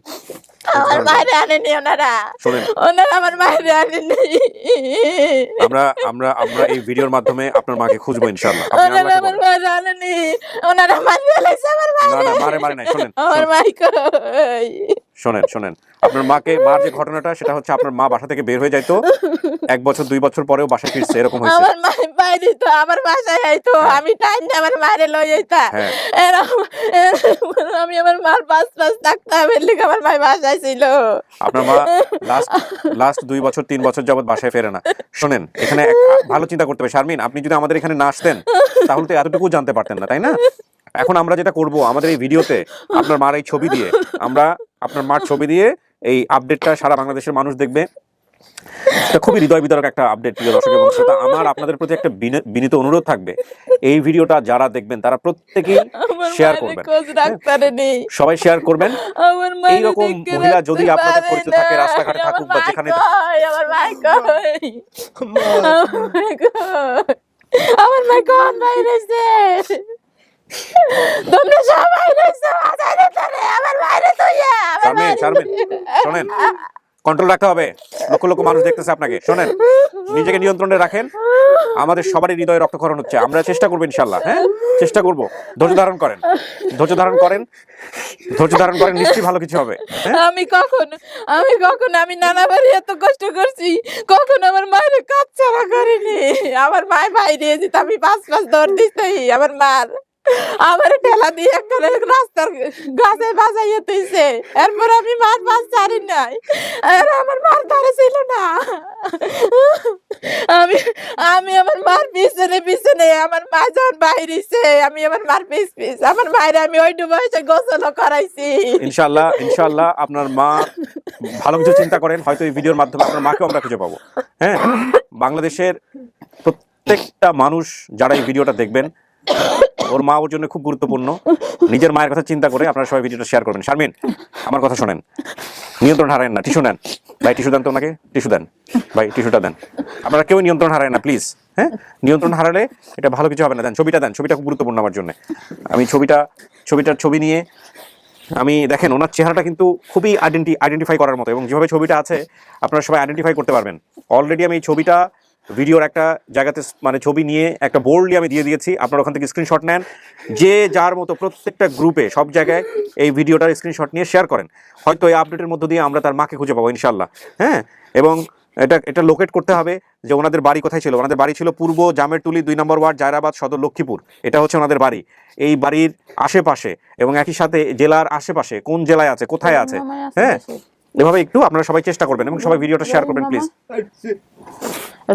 আমার মায়ের আনেনি ওনারা, শোনেন, ওনারা আমার মায়ের আনেনি, আমরা আমরা আমরা এই ভিডিওর মাধ্যমে আপনার মাকে খুঁজবো ইনশাআল্লাহ। ওনারা আমার মায়ের আনেনি, ওনারা মারিয়ে লাইছে আমার না মায়ের, না, মারে নাই। শোনেন আমার মাই কই, শোনেন, আপনার মার যে ঘটনাটা সেটা হচ্ছে আপনার মা বাসা থেকে বের হয়ে যাইতো, 1 বছর 2 বছর পরেও বাসায় ফিরছে, এরকম হয়েছে। আমার মায়ের বাইরে তো আমার বাসায় আইতো, আমি টাইম না আমার মায়ের লই যাইতা, আমি আমার মার 5 মাস থাকতাম, এর লিগে আমার মায়ের বাসায় ছিল। আপনার মা লাস্ট 2 বছর 3 বছর যাবত বাসায় ফেরে না। শোনেন, এখানে ভালো চিন্তা করতে হবে শারমিন, আপনি যদি আমাদের এখানে না আসতেন তাহলে তো এতটুকু জানতে পারতেন না, তাই না? এখন আমরা যেটা করব, আমাদের এই ভিডিওতে আপনার মার এই ছবি দিয়ে, আমরা আপনার মার ছবি দিয়ে এই আপডেটটা সারা বাংলাদেশের মানুষ দেখবে। এটা খুবই হৃদয় বিদারক একটা আপডেট, প্রিয় দর্শক এবং শ্রোতা। আমার আপনাদের প্রতি একটা বিনীত অনুরোধ থাকবে, এই ভিডিওটা যারা দেখবেন তারা প্রত্যেকেই শেয়ার করবেন, সবাই শেয়ার করবেন। এইরকম মহিলা যদি আপনাদের পরিচিত থাকে, রাস্তাঘাটে থাকুক বা যেখানে, আমার মাই কোন বাইরেছে, তোমরা সবাই রইছো আজারে ধরে আমার বাইরে তুইয়া। শারমিন শোনেন, কন্ট্রোল রাখতে হবে, লক্ষ লক্ষ মানুষ দেখতেছে আপনাকে। শোনেন, নিজেকে নিয়ন্ত্রণে রাখেন, আমাদের সবারই হৃদয়ে রক্তক্ষরণ হচ্ছে, আমরা চেষ্টা করবো ইনশাআল্লাহ, হ্যাঁ চেষ্টা করবো। ধৈর্য ধারণ করেন, নিশ্চয়ই ভালো কিছু হবে। আমি কখন আমি নানাবাড়ি এত কষ্ট করছি, কখন আমার মায়ের কাজ ছাড়া করিনি, আমার মায় বাইরে যেতে আমি 5 মাস দৌড় দিতে, আমার মার আমার ঠেলা দিয়ে একটা রাস্তার গাছে বাজাইয়ে তুইছে, এরপর আমি মার পাশ ছাড়ি নাই, আর আমার মার ধারে ছিল না, আমি আমার মার পিছনে আমার মা যখন বাইরেছে, আমি আমার মার পিছ আমার মায়ের আমি ওইটু বয়সে গোসল করাইছি। ইনশাআল্লাহ আপনার মা ভালো কিছু চিন্তা করেন, হয়তো এই ভিডিওর মাধ্যমে আপনার মাকেও আমরা খুঁজে পাবো। হ্যাঁ, বাংলাদেশের প্রত্যেকটা মানুষ যারা এই ভিডিওটা দেখবেন, ওর মা ওর জন্য খুব গুরুত্বপূর্ণ, নিজের মায়ের কথা চিন্তা করে আপনারা সবাই ভিডিওটা শেয়ার করবেন। শারমিন, আমার কথা শোনেন, নিয়ন্ত্রণ হারায়েন না। টিস্যু নেন ভাই, টিস্যু দেন তো ওনাকে, টিস্যু দেন ভাই, টিস্যুটা দেন। আপনারা কেউ নিয়ন্ত্রণ হারায় না প্লিজ, হ্যাঁ? নিয়ন্ত্রণ হারালে এটা ভালো কিছু হবে না। দেন ছবিটা দেন, ছবিটা খুব গুরুত্বপূর্ণ আমার জন্য। আমি ছবিটার ছবি নিয়ে আমি দেখেন, ওনার চেহারাটা কিন্তু খুবই আইডেন্টিফাই করার মতো, এবং যেভাবে ছবিটা আছে আপনারা সবাই আইডেন্টিফাই করতে পারবেন। অলরেডি আমি এই ছবিটা ভিডিওর একটা জায়গাতে মানে ছবি নিয়ে একটা বোর্ডলি আমি দিয়ে দিয়েছি, আপনারা ওখান থেকে স্ক্রিনশট নেন, যে যার মতো প্রত্যেকটা গ্রুপে সব জায়গায় এই ভিডিওটার স্ক্রিনশট নিয়ে শেয়ার করেন। হয়তো এই আপডেটের মধ্য দিয়ে আমরা তার মাকে খুঁজে পাবো ইনশাল্লাহ। হ্যাঁ, এবং এটা লোকেট করতে হবে যে ওনাদের বাড়ি কোথায় ছিল। ওনাদের বাড়ি ছিল পূর্ব জামেরটুলি 2 নম্বর ওয়ার্ড, জায়রাবাদ সদর, লক্ষ্মীপুর। এটা হচ্ছে ওনাদের বাড়ি। এই বাড়ির আশেপাশে এবং একই সাথে জেলার আশেপাশে কোন জেলায় আছে, কোথায় আছে, হ্যাঁ, এভাবে একটু আপনারা সবাই চেষ্টা করবেন এবং সবাই ভিডিওটা শেয়ার করবেন প্লিজ।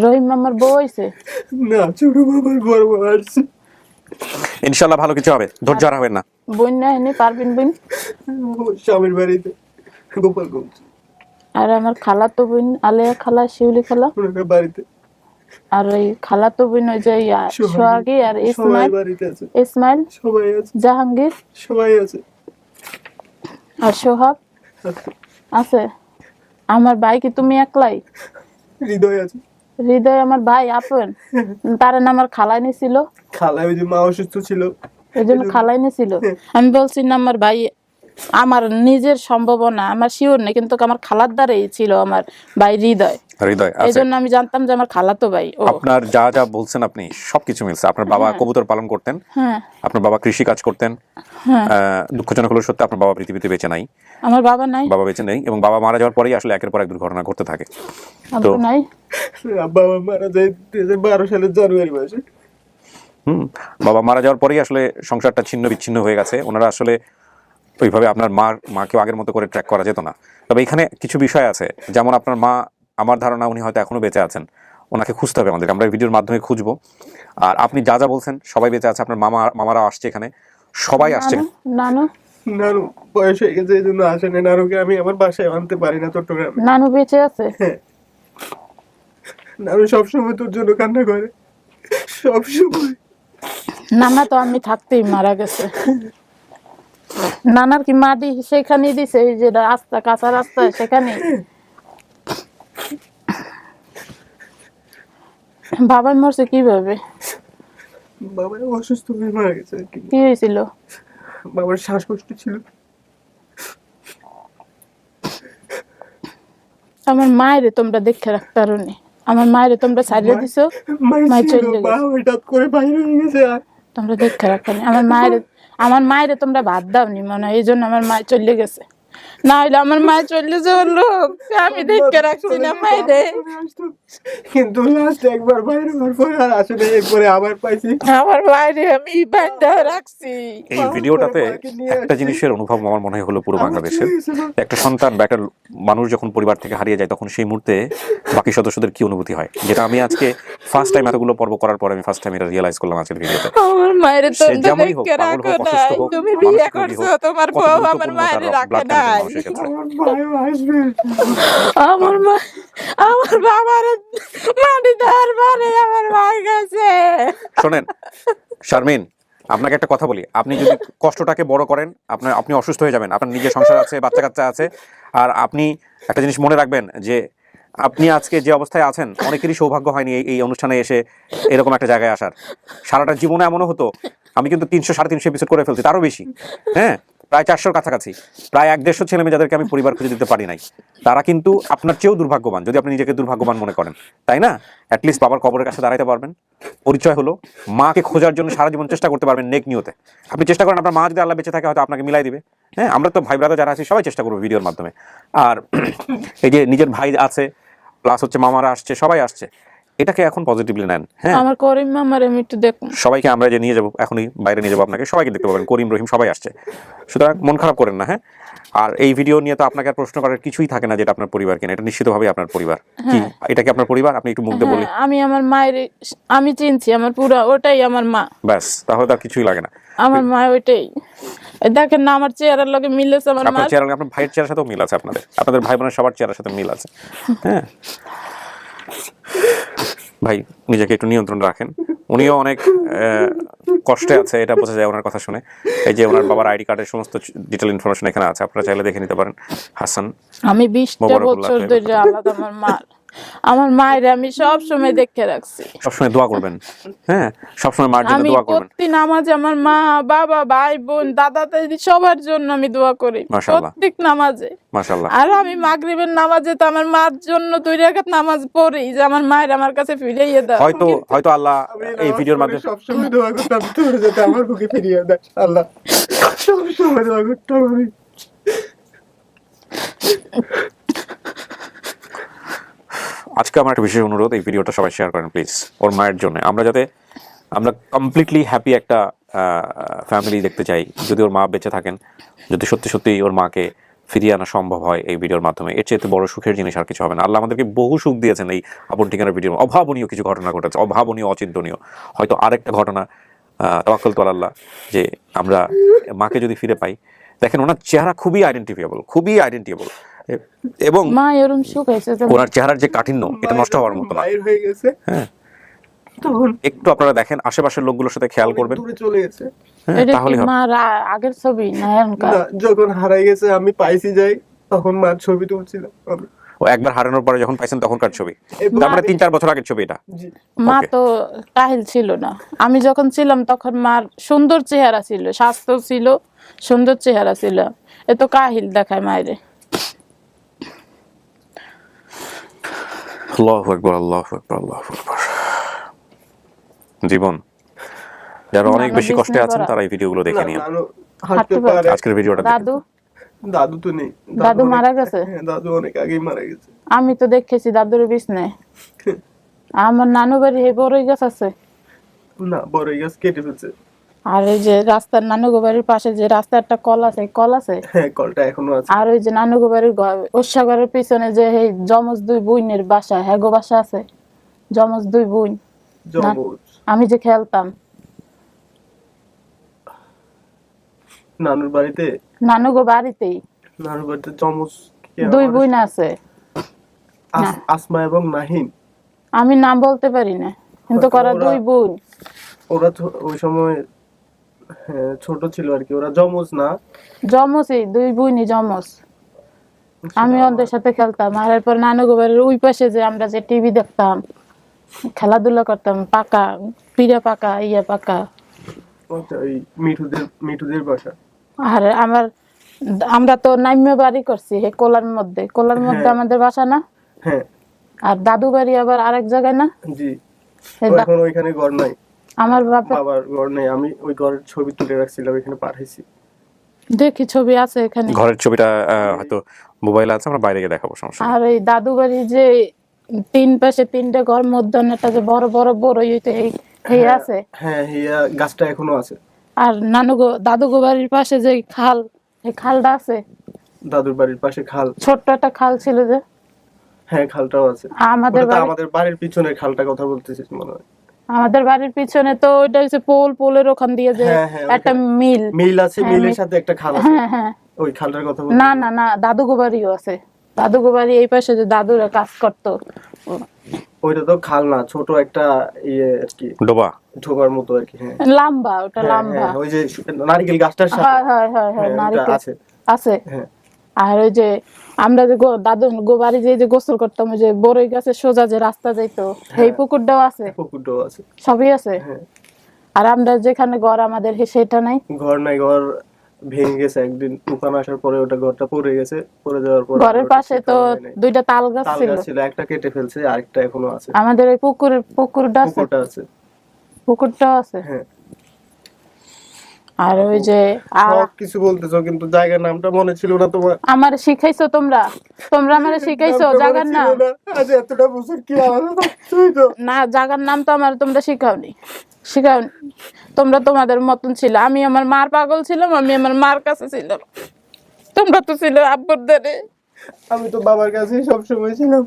রহিম মামার বউ হইছে না, ছোট বাবার বড় আসছে, ইনশাআল্লাহ ভালো কিছু হবে, ধৈর্য হারাবেন না। বোন না এনে পারবেন বোন, স্বামীর বাড়িতে গোপালগঞ্জ। আর আমার খালাতো বোন আলেয়া খালা, শিউলি খালা ওনার বাড়িতে, আর ওই খালাতো বোন ওই যে সোহাগী আর ইসমাইল, সবাই আছে, জাহাঙ্গীর সবাই আছে, আর সোহাগ আছে। আমার ভাই কি তুমি একলাই? হৃদয় আছে, হৃদয় আমার ভাই আপন, তার নাম আমার খালাই নিছিল, খালা ওই যে মা অসুস্থ ছিল, এই জন্য খালাই নিছিল। আমি বলছি না আমার ভাই, আমার নিজের সম্ভাবনা আমার শিওর নেই, কিন্তু আমার খালার দ্বারাই ছিল আমার ভাই হৃদয়। হৃদয় এই আছে। জন্য আমি জানতাম যে আমার খালাতো ভাই ও। আপনার যা যা বলছেন আপনি সবকিছু মিলছে। আপনার বাবা কবুতর পালন করতেন, হ্যাঁ আপনার বাবা কৃষি কাজ করতেন। দুঃখজনক হলো সত্যি আপনার বাবা পৃথিবীতে বেঁচে নাই, আমার বাবা নাই, বাবা বেঁচে নেই, এবং বাবা মারা যাওয়ার পরেই আসলে একের পর এক দুর্ঘটনা ঘটতে থাকে। আব্বু নাই। বাবা মারা যায় 2012 সালের জানুয়ারি মাসে। বাবা মারা যাওয়ার পরেই আসলে সংসারটা ছিন্ন বিচ্ছিন্ন হয়ে গেছে। ওনারা আসলে ওইভাবে আপনার মাকেও আগের মতো করে ট্র্যাক করা যেত না। তবে এখানে কিছু বিষয় আছে, যেমন আপনার মা, আমার ধারণা উনি হয়তো এখনো বেঁচে আছেন, ওনাকে খুঁজতে হবে আমাদেরকে, আমরা এই ভিডিওর মাধ্যমে খুঁজবো। আর আপনি যা যা বলছেন সবাই বেঁচে আছে, আপনার মামারা আসছে এখানে, সবাই আসছে। নানু নানু বয়স হয়ে গেছে, এই জন্য আসে না। নানুকে আমি আমার বাসায় আনতে পারি না চট্টগ্রামে। নানু বেঁচে আছে? নানু সবসময় তোর জন্য কান্না করে, সবসময়। নানা তো আমি থাকতেই মারা গেছে। নানার কি মাটি সেখানেই দিছে, এই যে রাস্তা, কাঁচা রাস্তা সেখানে। বাবা মরছে কিভাবে? বাবা অসুস্থ হয়ে মারা গেছে আর কি। কি হয়েছিল? বাবার শ্বাসকষ্ট ছিল। আমার মায়েরে তোমরা দেখে রাখতে পারোনি, আমার মায়েরে তোমরা ছাড়িয়ে দিছো, মাই চলে গেছে, হঠাৎ করে বাইরে হয়ে গেছে। আর তোমরা দেখে রাখোনি আমার মায়েরে তোমরা ভাত দাওনি মনে হয়, এই জন্য আমার মায়ের চলে গেছে। না হইলে আমার মায়ের চলে যাওয়ার লোক আমি দেখে রাখছি না মায়েরে। কিন্তু লাস্ট একবার বাইরে হওয়ার পরে আর আসলে এরপরে আবার পাইছি আমার মায়েরে আমি বান্ধা রাখছি। এই ভিডিওটাতে একটা জিনিসের অনুভব আমার মনে হলো পুরো বাংলাদেশের, একটা সন্তান বা একটা মানুষ যখন পরিবার থেকে হারিয়ে যায় তখন সেই মুহূর্তে বাকি সদস্যদের কি অনুভূতি হয়, যেটা আমি আজকে ফার্স্ট টাইম এতগুলো পর্ব করার পর আমি ফার্স্ট টাইম এটা রিয়েলাইজ করলাম আজকের ভিডিওতে। আমার মায়েরে সে তোমরা যেমনই হোক, দেখে পাগল রাখো হোক, না, অসুস্থ হোক, তুমি বিয়ে মানসিক রোগী করছো, হোক, তোমার কত বউ আমার গুরুত্বপূর্ণ মায়েরে তার রাখে blood নাই। cancer মানুষের ক্ষেত্রে। আমার মা, আমার বাবার মাটি দেওয়ার পরে আমার ভাই গেছে। শোনেন শারমিন, আপনাকে একটা কথা বলি, আপনি যদি কষ্টটাকে বড় করেন আপনি অসুস্থ হয়ে যাবেন। আপনার নিজের সংসার আছে, বাচ্চা কাচ্চা আছে, আর আপনি একটা জিনিস মনে রাখবেন যে আপনি আজকে যে অবস্থায় আছেন অনেকেরই সৌভাগ্য হয়নি এই অনুষ্ঠানে এসে এরকম একটা জায়গায় আসার। সারাটা জীবনে এমনও হতো, আমি কিন্তু 300-350 এপিসোড করে ফেলছি, তারও বেশি, হ্যাঁ প্রায় 400-র কাছাকাছি, প্রায় 150 ছেলে মেয়ে যাদেরকে আমি পরিবার খুঁজে দিতে পারি নাই, তারা কিন্তু আপনার চেয়েও দুর্ভাগ্যবান যদি আপনি নিজেকে দুর্ভাগ্যবান মনে করেন, তাই না? অ্যাটলিস্ট বাবার কবরের কাছে দাঁড়াইতে পারবেন, পরিচয় হলো, মাকে খোঁজার জন্য সারা জীবন চেষ্টা করতে পারবেন নেক নিয়তে। আপনি চেষ্টা করেন, আপনার মা যদি আল্লাহ বেঁচে থাকে হয়তো আপনাকে মিলাই দিবে। হ্যাঁ, আমরা তো ভাই ব্রাদার যারা আছি সবাই চেষ্টা করবো ভিডিওর মাধ্যমে। আর এই যে নিজের ভাই আছে, প্লাস হচ্ছে মামারা আসছে, সবাই আসছে, এটাকে এখন পজিটিভলি নেন। হ্যাঁ, আমার করিম মামার আমি একটু দেখুন, সবাইকে আমরা যে নিয়ে যাবো, এখনই বাইরে নিয়ে যাবো আপনাকে, সবাইকে দেখতে পাবেন, করিম রহিম সবাই আসছে, সুতরাং মন খারাপ করেন না। হ্যাঁ, আর এই ভিডিও নিয়ে তো আপনাকে আর প্রশ্ন করার কিছুই থাকে না যেটা আপনার পরিবার কিনা, এটা নিশ্চিতভাবে আপনার পরিবার। কি এটা কি আপনার পরিবার? আপনি একটু মুখ দিয়ে বলি। আমি আমার মায়ের আমি চিনছি, আমার পুরো ওটাই আমার মা, ব্যাস, তাহলে তার কিছুই লাগে না, আমার মা ওইটাই। দেখেন না আমার চেহারার লগে মিল আছে, আমার মা আপনার চেহারা, আপনার ভাইয়ের চেহারার সাথেও মিল আছে, আপনাদের ভাই বোনের সবার চেহারার সাথে মিল আছে। হ্যাঁ ভাই, নিজেকে একটু নিয়ন্ত্রণ রাখেন। উনিও অনেক কষ্টে আছে, এটা বোঝা যায় ওনার কথা শুনে। এই যে ওনার বাবার আইডি কার্ডের সমস্ত ডিটেল ইনফরমেশন এখানে আছে, আপনারা চাইলে দেখে নিতে পারেন। হাসান, আমি 20টা বছর ধরে আলাদা আমার মায়ের আমি সব সময় দেখে রাখছি। সবসময় দোয়া করবেন, হ্যাঁ সবসময় মার জন্য দোয়া করবেন। প্রতি নামাজে আমার মা, বাবা, ভাই বোন, দাদা দাদি সবার জন্য আমি দোয়া করি প্রত্যেক নামাজে। মাশাআল্লাহ। আর আমি মাগরিবের নামাজে তো আমার মার জন্য 2 রাকাত নামাজ পড়ি যে আমার মায়ের আমার কাছে ফিরিয়ে দাও। হয়তো আল্লাহ এই ভিডিওর মাধ্যমে সবসময় দোয়া করতাম তোর যাতে আমার বুকে ফিরিয়ে দেয় আল্লাহ, সবসময় দোয়া করতাম আমি। আজকে আমার একটা বিশেষ অনুরোধ, এই ভিডিওটা সবাই শেয়ার করেন প্লিজ, ওর মায়ের জন্য। আমরা কমপ্লিটলি হ্যাপি একটা ফ্যামিলি দেখতে চাই। যদি ওর মা বেঁচে থাকেন, যদি সত্যি সত্যি ওর মাকে ফিরিয়ে আনা সম্ভব হয় এই ভিডিওর মাধ্যমে, এর চেয়ে বড় সুখের জিনিস আর কিছু হবে না। আল্লাহ আমাদেরকে বহু সুখ দিয়েছেন এই আপন ঠিকানার ভিডিও। অভাবনীয় কিছু ঘটনা ঘটেছে, অভাবনীয়, অচিন্তনীয়। হয়তো আরেকটা ঘটনা, তাওয়াক্কুল তো আল্লাহ, যে আমরা মাকে যদি ফিরে পাই। দেখেন ওনার চেহারা খুবই আইডেন্টিফিয়েবল, এবং মা এরকম সুখ হয়েছে, ওনার চেহারার যে কাঠিন্য, এটা নষ্ট হওয়ার মতো না। হয়ে গেছে, হ্যাঁ, একটু আপনারা দেখেন, আশেপাশের লোকগুলোর সাথে খেয়াল করবেন, দূরে চলে গেছে। তাহলে মার আগের ছবি না এখনকার? যখন হারাই গেছে আমি পাইছি যাই, তখন মার ছবি তুলছিলাম আমি। ও একবার হারানোর পরে যখন পাইছেন তখনকার ছবি, তার মানে 3-4 বছর আগের ছবি এটা। মা Okay. তো কাহিল ছিল না, আমি যখন ছিলাম তখন মার সুন্দর চেহারা ছিল, স্বাস্থ্য ছিল, সুন্দর চেহারা ছিল, এত কাহিল দেখায় মায়েরে। আল্লাহু আকবার, আল্লাহু আকবার, আল্লাহু আকবার। জীবন, যারা অনেক বেশি কষ্টে আছেন তারা এই ভিডিওগুলো দেখে নিন। হাঁটতে পারে। আজকের ভিডিওটা দাদু দাদু তো নেই, দাদু অনেক- মারা গেছে? হ্যাঁ, দাদু অনেক আগেই মারা গেছে। আমি তো দেখেছি দাদুর বিছনায়। আমার নানু বাড়ি এই বড়ই গাছ আছে, না বড় গাছ কেটে ফেলছে। আর এই যে রাস্তার নানুগো বাড়ির পাশে যে রাস্তার একটা কল আছে, কল আছে। হ্যাঁ, কলটা এখনো আছে। আর ওই যে নানুগো বাড়ির ওষাঘরের পিছনে যে এই যমজ 2 বোনের বাসা, হ্যাঁ গো বাসা আছে, যমজ 2 বোন। জমজ আমি যে খেলতাম নানুর বাড়িতে, নানুগো বাড়িতেই নানুর বাড়িতে জমজ 2 বোন আছে। আসমা এবং নাহিন। আমি নাম বলতে পারি না, কিন্তু করা 2 বোন। ওরা তো ওই সময় হ্যাঁ, ছোট ছিল আর কি, ওরা জমজ না। যমজই, 2 বোনই যমজ। আমি ওদের সাথে খেলতাম, আর এরপর নানুগো বাড়ির ওই পাশে যে আমরা যে টিভি দেখতাম, খেলাধুলা করতাম, পাকা পিড়া পাকা ইয়া পাকা। ওই মিঠুদের বাসা। আর আমরা তো নাইমে বাড়ি করছি হে কোলার মধ্যে আমাদের বাসা না। হ্যাঁ, আর দাদু বাড়ি আবার আরেক জায়গায় না। জি। এই তো এখন ওইখানে ঘর নাই, আমার বাবার ঘর নেই। আমি ওই ঘরের ছবি তুলে রাখছিলাম, এখানে পাঠাইছি। দেখি ছবি আছে এখানে। ঘরের ছবিটা হয়তো মোবাইলে আছে, আমরা বাইরে গিয়ে দেখাবো, সমস্যা নেই। আর এই দাদু বাড়ি যে 3 পাশে 3টে ঘর, মধ্যে একটা যে বড় বড় বড় হইতে এই আছে। হ্যাঁ, হিয়া গাছটা এখনো আছে। আর দাদুগো বাড়ির পাশে যে খাল, এই খালটা আছে। দাদুর বাড়ির পাশে খাল, ছোট্ট একটা খাল ছিল যে। হ্যাঁ আমাটাও আছে। আমাদের বাড়ির পিছনের খালটা কথা বলতেছিস মনে হয়। আমাদের বাড়ির পিছনে তো ওইটা হচ্ছে পোলের ওখান দিয়ে যে একটা মিল আছে, মিলের সাথে একটা খাল আছে। হ্যাঁ হ্যাঁ, ওই খালটার কথা বল। না না না, দাদুগো বাড়িও আছে। দাদুগো বাড়ি এই পাশে যে দাদুরা কাজ করতো। ওইটা তো খাল না, ছোট একটা ইয়ে আর কি, ঢোবার মতো আর কি। হ্যাঁ, লম্বা, ওটা লম্বা। ওই যে নারকেল গাছটার সাথে। হ্যাঁ হ্যাঁ হ্যাঁ, নারকেল আছে। হ্যাঁ, আর ওই যে আমরা যে দাদু বাড়ি যে গোসল করতাম, ওই যে বড়ই গাছের সোজা যে রাস্তা যাইতো, সেই পুকুরটাও আছে। পুকুরটাও আছে, সবই আছে। আর আমরা যেখানে ঘর আমাদের সেটা নাই, ঘর নাই। ঘর ভেঙে গেছে একদিন তুফান আসার পরে, ওটা ঘরটা পড়ে গেছে। পড়ে যাওয়ার পর ঘরের পাশে তো 2টা তাল গাছ ছিল, একটা কেটে ফেলছে, আরেকটা এখনো আছে। আমাদের এই পুকুরটা আছে। পুকুরটাও আছে। হ্যাঁ। আর ওই যে কিছু বলতেছো, কিন্তু জায়গার নামটা মনে ছিল না তোমার। আমার শিখাইছো তোমরা আমারে শিখাইছো জায়গার নাম। আজ এতটা বছর কি না, জায়গার নাম তো আমার তোমরা শিখাওনি। তোমরা তোমাদের মতন ছিল। আমি আমার মার পাগল ছিলাম, আমি আমার মার কাছে ছিলাম। তোমরা তো ছিল আব্বুর ধারে। আমি তো বাবার কাছেই সবসময় ছিলাম।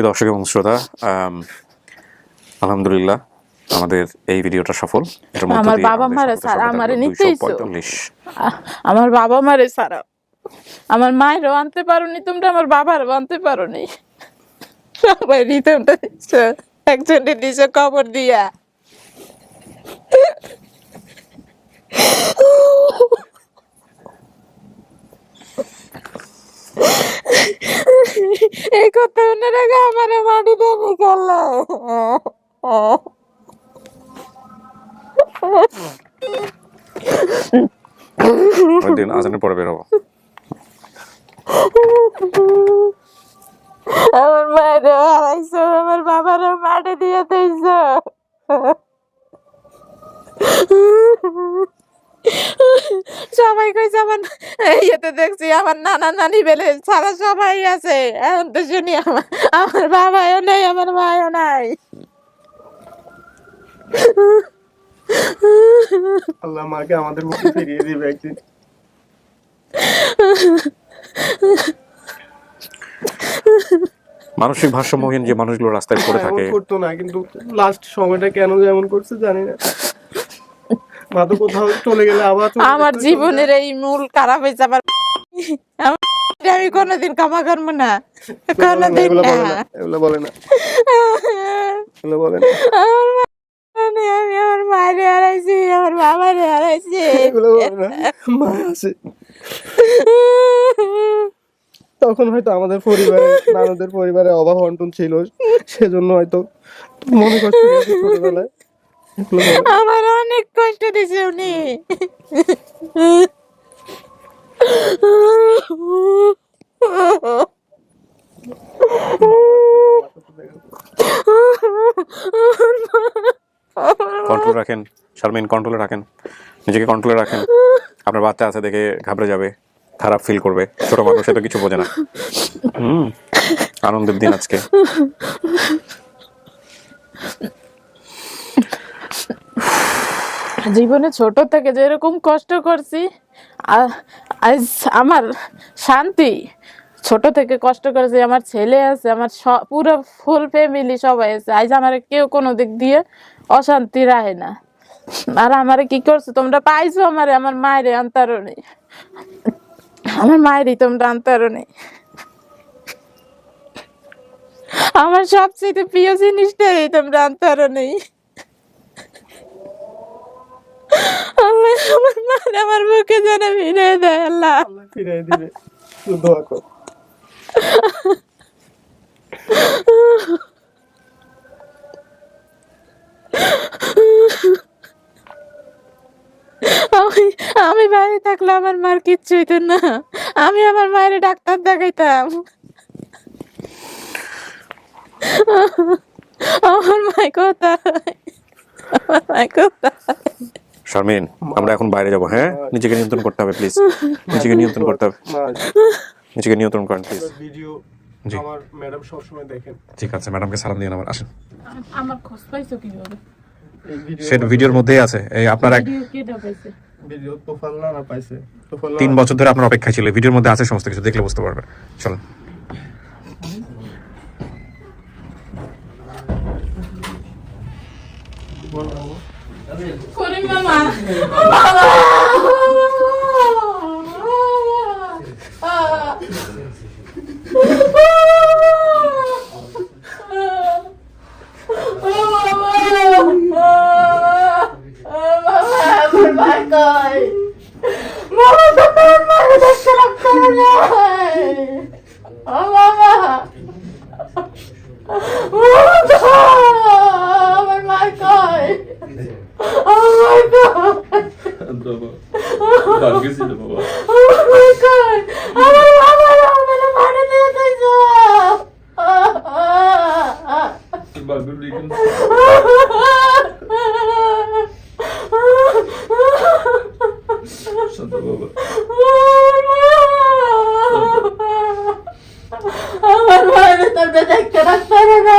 দর্শক এবং শ্রোতা, আলহামদুলিল্লাহ আমাদের এই ভিডিওটা সফল। আমার বাবা মারে ছাড়া আমারে নিতেইছো, আমার বাবা মারে ছাড়া আমার মায়েরও আনতে পারোনি তোমরা, আমার বাবারও আনতে পারোনি। সবাই রিতমটা দিচ্ছ, একজনে দিচ্ছ কবর দিয়া। এই কথা মনে রাখা আমার মাটি দেবে গেল। দিন আজানের পরে বের হবো। আমার মায়েরও হারাইছো, আমার বাবারও মাটি দিয়ে দিয়েছ। সবাই কইছে আমার ইয়েতে দেখছি আমার নানা নানি বেলে সারা সবাই আছে। এখন তো শুনি আমার বাবাও নেই, আমার মাও নাই। আল্লাহ মাকে আমাদের মধ্যে ফিরিয়ে দিবে একদিন। মানসিক ভারসাম্যহীন যে মানুষগুলো রাস্তায় পড়ে থাকে, করতো না, কিন্তু লাস্ট সময়টা কেন যেমন করছে জানি না। মা তো কোথাও চলে গেলে আবার আমার জীবনের এই মূল খারাপ হয়েছে। আবার আমি কোনোদিন ক্ষমা করবো না, কোনোদিন না। এগুলো বলে না, এগুলো বলে না। আমি আমার মায়ের হারাইছি, আমার বাবার হারাইছি। এগুলো বলে না, মা আছে। তখন হয়তো আমাদের পরিবারে আমাদের পরিবারে অভাব অনটন ছিল, সেজন্য হয়তো মনে কষ্ট দিয়েছে ছোটবেলায়। আমার অনেক কষ্ট দিছে উনি। কন্ট্রোল রাখেন শারমিন, কন্ট্রোলে রাখেন, নিজেকে কন্ট্রোলে রাখেন। আপনার বাচ্চা আছে দেখে ঘাবড়ে যাবে, খারাপ ফিল করবে, ছোট মানুষ এত কিছু বোঝে না। আনন্দের দিন আজকে। জীবনে ছোট থেকে যেরকম কষ্ট করছি, আজ আমার শান্তি। ছোট থেকে কষ্ট করেছি, আমার ছেলে আছে, আমার পুরো ফুল ফ্যামিলি সবাই আছে। আজ আমার কেউ কোনো দিক দিয়ে অশান্তি রাখে না। আর আমারে কি করছো তোমরা পাইছো, আমার মায়ের আন্তারও নেই, আমার মায়েরই তোমরা আন্তারও নেই। আমার সবচেয়ে প্রিয় জিনিসটাই তোমরা আন্তারও নেই। আল্লাহ আমার মায়ের আমার বুকে যেন ফিরে দেয়, আল্লাহ ফিরাই দিবে, দোয়া কর। আমি বাইরে থাকলে আমার মার কিচ্ছু হইতো না, আমি আমার মায়ের ডাক্তার দেখাইতাম। আমার মায় কোথায়, আমার মায় কোথায়? শারমিন, আমরা এখন বাইরে যাবো। হ্যাঁ, নিজেকে নিয়ন্ত্রণ করতে হবে প্লিজ, নিজেকে নিয়ন্ত্রণ করতে হবে, নিজেকে নিয়ন্ত্রণ করেন প্লিজ। ভিডিও জি আমার ম্যাডাম সবসময় দেখেন। ঠিক আছে, ম্যাডামকে সালাম দিয়ে আমার আসেন। আমার খোঁজ পাইছো কিভাবে? সেটা ভিডিওর মধ্যেই আছে। এই আপনার এক ভিডিও কে দেখাইছে? ভিডিও তোফাল না পাইছে, তোফাল 3 বছর ধরে আপনার অপেক্ষা ছিল, ভিডিওর মধ্যে আছে সমস্ত কিছু, দেখলে বুঝতে পারবেন। চলুন। করিম মামা, আমার মায়ের তোমরা দেখতে রাখতে না।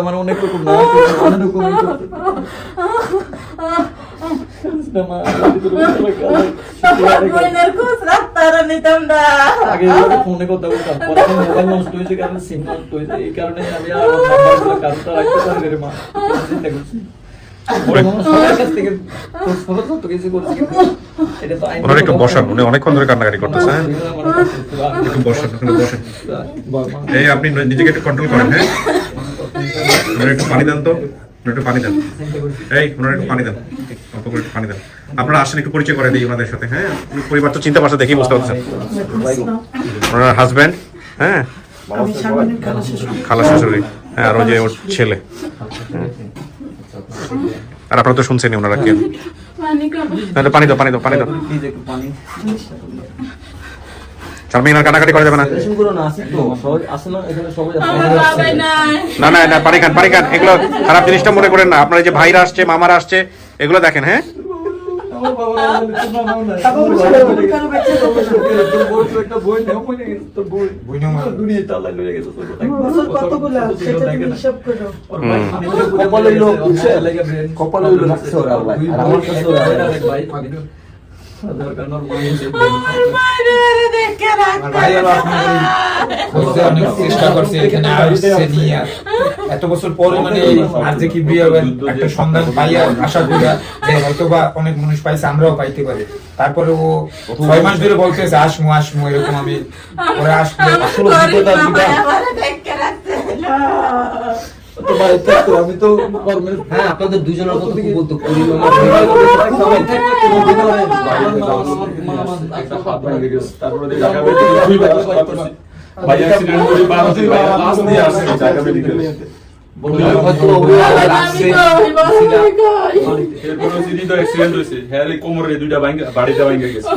আমার অনেক রকম না ফোনে কথা বলতাম, মোবাইল নষ্ট হয়েছে কারণ সিম নষ্ট হয়েছে, এই কারণে আমি কারণটা রাখতে পারি মা, চিন্তা করছি। ওনার একটু বসান, উনি অনেকক্ষণ ধরে কান্নাকাটি করতেছে। একটু বসান, বসেন। এই আপনি নিজেকে একটু কন্ট্রোল করেন। হ্যাঁ, ওনার একটু পানি দেন তো, একটু পানি দেন। এই ওনার একটু পানি দেন, অল্প করে একটু পানি দেন। আপনারা আসেন, একটু পরিচয় করে দিই ওনাদের সাথে। হ্যাঁ, পরিবার তো চিন্তা ভাষা দেখেই বুঝতে পারছেন। ওনার হাজব্যান্ড, হ্যাঁ, খালা শাশুড়ি, হ্যাঁ, আর ওই যে ওর ছেলে। আর আপনারা তো শুনছেন ওনারা কে। পানি দাও, পানি দাও, পানি দাও। শারমিন, আর কাটাকাটি করা যাবে না। না না না, পানি খান, পানি খান। এগুলো খারাপ জিনিসটা মনে করেন না। আপনার যে ভাইরা আসছে, মামারা আসছে, এগুলো দেখেন। হ্যাঁ, কতগুলো সেটা তুমি হিসাব করো। কপালে রাখছে ওরা আল্লাহ। আর আমার কাছে চেষ্টা করছে এখানে আসছে নিয়ে এত বছর পরে মানে আর যে কি বিয়ে একটা সন্ধান পাইয়া আশা করি যে হয়তো বা অনেক মানুষ পাইছে, আমরাও পাইতে পারি। তারপরে ও 6 মাস ধরে বলতেছে আসমু এরকম। আমি পরে আসলে আসলে আমি তো হ্যাঁ আপনাদের দুজনের কথা খুব বলতো করি কোমরে দুইটা বাড়িতে ভাঙে গেছে।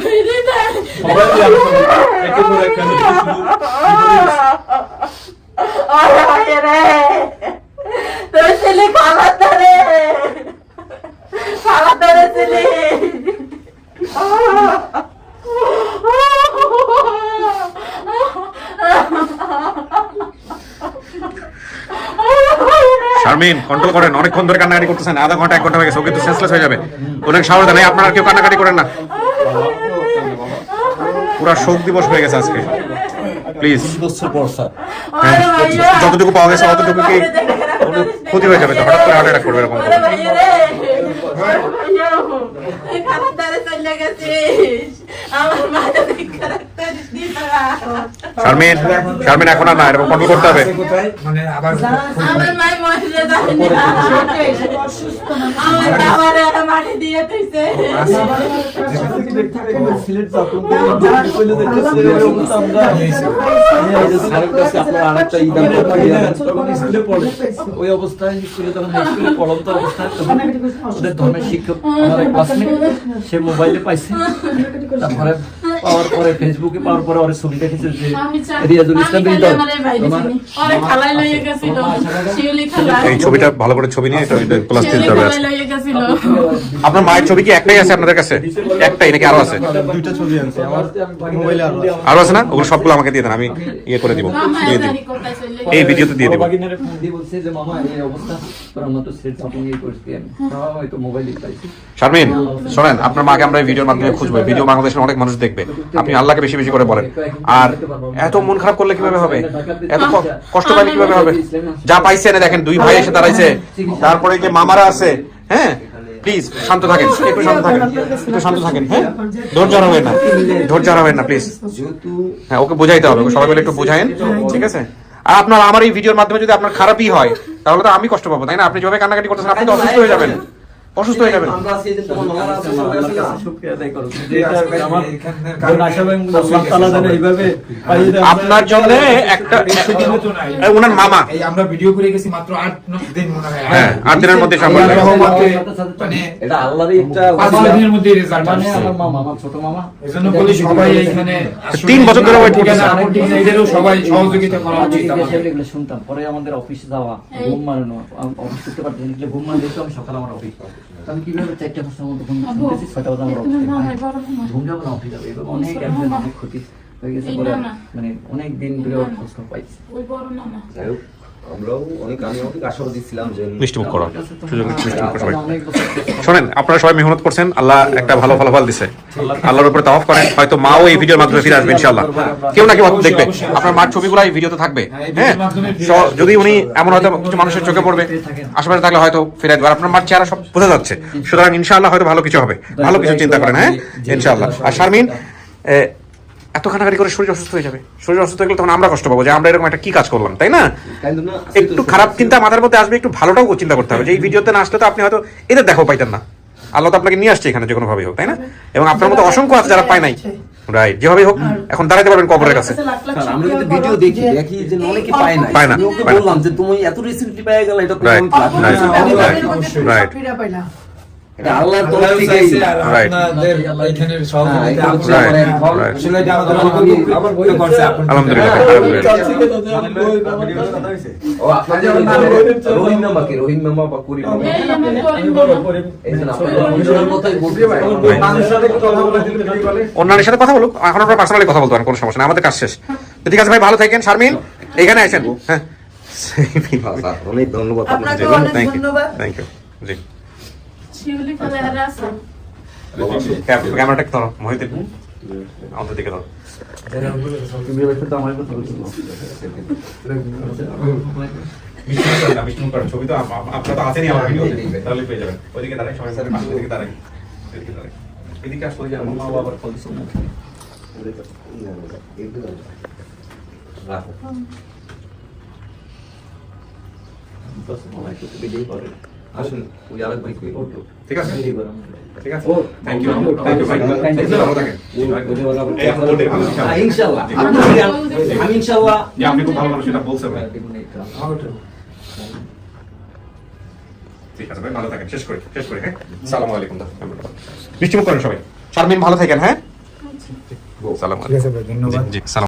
তোর ছেলে খাবার ধরে ছেলে শারমিন কন্ট্রোল করেন, অনেকক্ষণ ধরে কান্নাকাটি করতেছেন, আধা ঘন্টা 1 ঘন্টা হয়ে গেছে, ও কিন্তু সেন্সলেস হয়ে যাবে। ওনাকে সাবধান, এই আপনারা কেউ কান্নাকাটি করেন না, পুরো শোক দিবস হয়ে গেছে আজকে, প্লিজ। যতটুকু পাওয়া গেছে অতটুকু কি ক্ষতি হয়ে যাবে তো, হঠাৎ করে হার্ট অ্যাটাক করবে এরকম। শারমিন এখন আর না, এরকম কন্ট্রোল করতে হবে। মানে আবার ওই অবস্থায় স্কুলে তখন হাই স্কুলে পড়ন্ত অবস্থায় ওদের ধর্মের শিক্ষক আমার এক ক্লাসমেট সে মোবাইলে পাইছে, তারপরে পাওয়ার পরে ফেসবুকে পাওয়ার পরে ওর ছবি দেখেছে যে রিয়াজুল ইসলাম এই ছবিটা ভালো করে ছবি নিয়ে প্লাস দিতে হবে। আপনার মায়ের ছবি কি একটাই আছে আপনাদের কাছে? একটাই নাকি আরো আছে? দুইটা ছবি আছে আমার মোবাইলে, আরো আছে না? ওগুলো সবগুলো আমাকে দিয়ে দেন, আমি ইয়ে করে দিব, দিয়ে দিব, এই ভিডিওতে দিয়ে দিব। বলছে যে মামা এই অবস্থা তোরা মতো সেট শপিং এই করছি আমি হয়তো মোবাইলে পাইছি। শারমিন শোনেন, আপনার মাকে আমরা এই ভিডিওর মাধ্যমে খুঁজবো, ভিডিও বাংলাদেশের অনেক মানুষ দেখবে, আপনি আল্লাহকে বেশি বেশি করে বলেন। আর এত মন খারাপ করলে কিভাবে হবে, এত কষ্ট পাইলে কিভাবে হবে? যা পাইছে না দেখেন, 2 ভাই এসে দাঁড়াইছে, তারপরে যে মামারা আছে। হ্যাঁ প্লিজ শান্ত থাকেন, একটু শান্ত থাকেন, একটু শান্ত থাকেন। হ্যাঁ ধৈর্য হারাবেন না, ধৈর্য হারাবেন না প্লিজ। হ্যাঁ ওকে বোঝাইতে হবে, সবাই মিলে একটু বোঝায়েন, ঠিক আছে? আর আপনার আমার এই ভিডিওর মাধ্যমে যদি আপনার খারাপই হয় তাহলে তো আমি কষ্ট পাবো, তাই না? আপনি যেভাবে কান্নাকাটি করতেছেন আপনি তো অসুস্থ হয়ে যাবেন, অসুস্থ হয়ে যাবেন। আপনার জন্য একটা ওনার মামা আমরা ভিডিও করে গেছি মাত্র 8-9 দিন মনে হয়। হ্যাঁ 8 দিনের মধ্যে সম্ভব। মানে এটা আল্লাহরই একটা 5 দিনের মধ্যে রেজাল্ট মানে আসছে। আমার মামা, আমার ছোট মামা, এজন্য বলি সবাই এইখানে 3 বছর ধরে ওয়েট করতেছে। এদেরও সবাই সহযোগিতা করা উচিত আমাদের। এগুলো শুনতাম, পরে আমাদের অফিসে যাওয়া, ঘুম মারানো, অফিস করতে পারতেন না, ঘুম মারলে তো আমি সকালে আমার অফিস, আমি কিভাবে 4টা 5টার মধ্যে ঘুম শুনতেছি, 6টা বাজে আমার অফিস, ঘুম যাবো না অফিস যাবে, অনেক অনেক ক্ষতি হয়ে গেছে। পরে মানে অনেক দিন ধরে খোঁজ পাইছি। যাই হোক, আমরাও অনেক আমি অনেক আশাবাদী ছিলাম যে মিষ্টিমুখ করো, সুযোগ মিষ্টিমুখ করো সবাই। শোনেন, আপনারা সবাই মেহনত করছেন, আল্লাহ একটা ভালো ফলাফল দিছে, আল্লাহর উপরে তাওয়াফ করেন, হয়তো মাও এই ভিডিওর মাধ্যমে ফিরে আসবে ইনশাআল্লাহ। কেউ না কেউ দেখবে, আপনার মার ছবিগুলো এই ভিডিওতে থাকবে। হ্যাঁ যদি উনি এমন হয়তো কিছু মানুষের চোখে পড়বে, আশেপাশে থাকলে হয়তো ফিরে আসবে। আর আপনার মার চেহারা সব বোঝা যাচ্ছে, সুতরাং ইনশাআল্লাহ হয়তো ভালো কিছু হবে, ভালো কিছু চিন্তা করেন। হ্যাঁ ইনশাআল্লাহ। আর শারমিন এত কান্নাকাটি করে শরীর অসুস্থ হয়ে যাবে, শরীর অসুস্থ হয়ে গেলে তখন আমরা কষ্ট পাবো যে আমরা এরকম একটা কি কাজ করলাম, তাই না? একটু খারাপ চিন্তা মাথার মধ্যে আসবে, একটু ভালোটাও চিন্তা করতে হবে যে এই ভিডিওতে না আসলে তো আপনি হয়তো এদের দেখাও পাইতেন না। আল্লাহ তো আপনাকে নিয়ে আসছে এখানে যে কোনো ভাবে হোক, তাই না? এবং আপনার মতো অসংখ্য আছে যারা পায় নাই, রাইট? যেভাবে হোক এখন দাঁড়াতে পারবেন কবরের কাছে। আমরা কিন্তু ভিডিও দেখি যে অনেকে পায় না, পায় না, ওকে বললাম যে তুমি এত রিসেন্টলি পেয়ে গেলে, এটা রাইট রাইট রাইট। এটা আল্লাহর তরফ আল্লাহ থেকেই চাইছে আর Right. আপনাদের এইখানের সহযোগিতা হ্যাঁ, আপনারা right, করেন। right. আসলে এটা আমাদের অনেক উপকৃত করছে আপনাদের। আলহামদুলিল্লাহ ও আপনাদের রহিম মামা কি রহিম মামা বা করিম মামা এই যে আপনাদের রহিমের মতোই বলতে পারে অন্যান্যের সাথে কথা বলুক, এখন আমরা পার্সোনালি কথা বলতে পারেন, কোনো সমস্যা নেই, আমাদের কাজ শেষ। তো ঠিক আছে ভাই, ভালো থাকেন। শারমিন এখানে আসেন। হ্যাঁ, অনেক ধন্যবাদ আপনাকে অনেক থ্যাংক ইউ, ধন্যবাদ। Thank you. জি, শিউলি ফেলে হারা আছে ক্যামেরাটা ধরো, মহিদিন আমাদের দিকে ধরো। ছবি তো আপনারা তো আছেনই আমার ভিডিওতে, তাহলে পেয়ে যাবেন। ওইদিকে দাঁড়াই, সবাই ওইদিকে দাঁড়াই, এদিকে দাঁড়াই, এদিকে আসলে যাবো। মা বাবার ফোন আসুন ওই আরেক ভাই কই ঠিক আছে, ঠিক আছে, থ্যাংক ইউ, থ্যাংক ইউ ভাই, থ্যাংক ইউ, ভালো থাকেন। ইনশাআল্লাহ আমি ইনশাআল্লাহ যে আপনি খুব ভালো মানুষ, সেটা বলছেন ভাই। ঠিক আছে ভাই, ভালো থাকেন। শেষ করি, হ্যাঁ। সালামু আলাইকুম। মিষ্টি মুখ করেন সবাই। শারমিন ভালো থাকেন, হ্যাঁ। সালাম ঠিক আছে ভাই, ধন্যবাদ। জি, সালাম।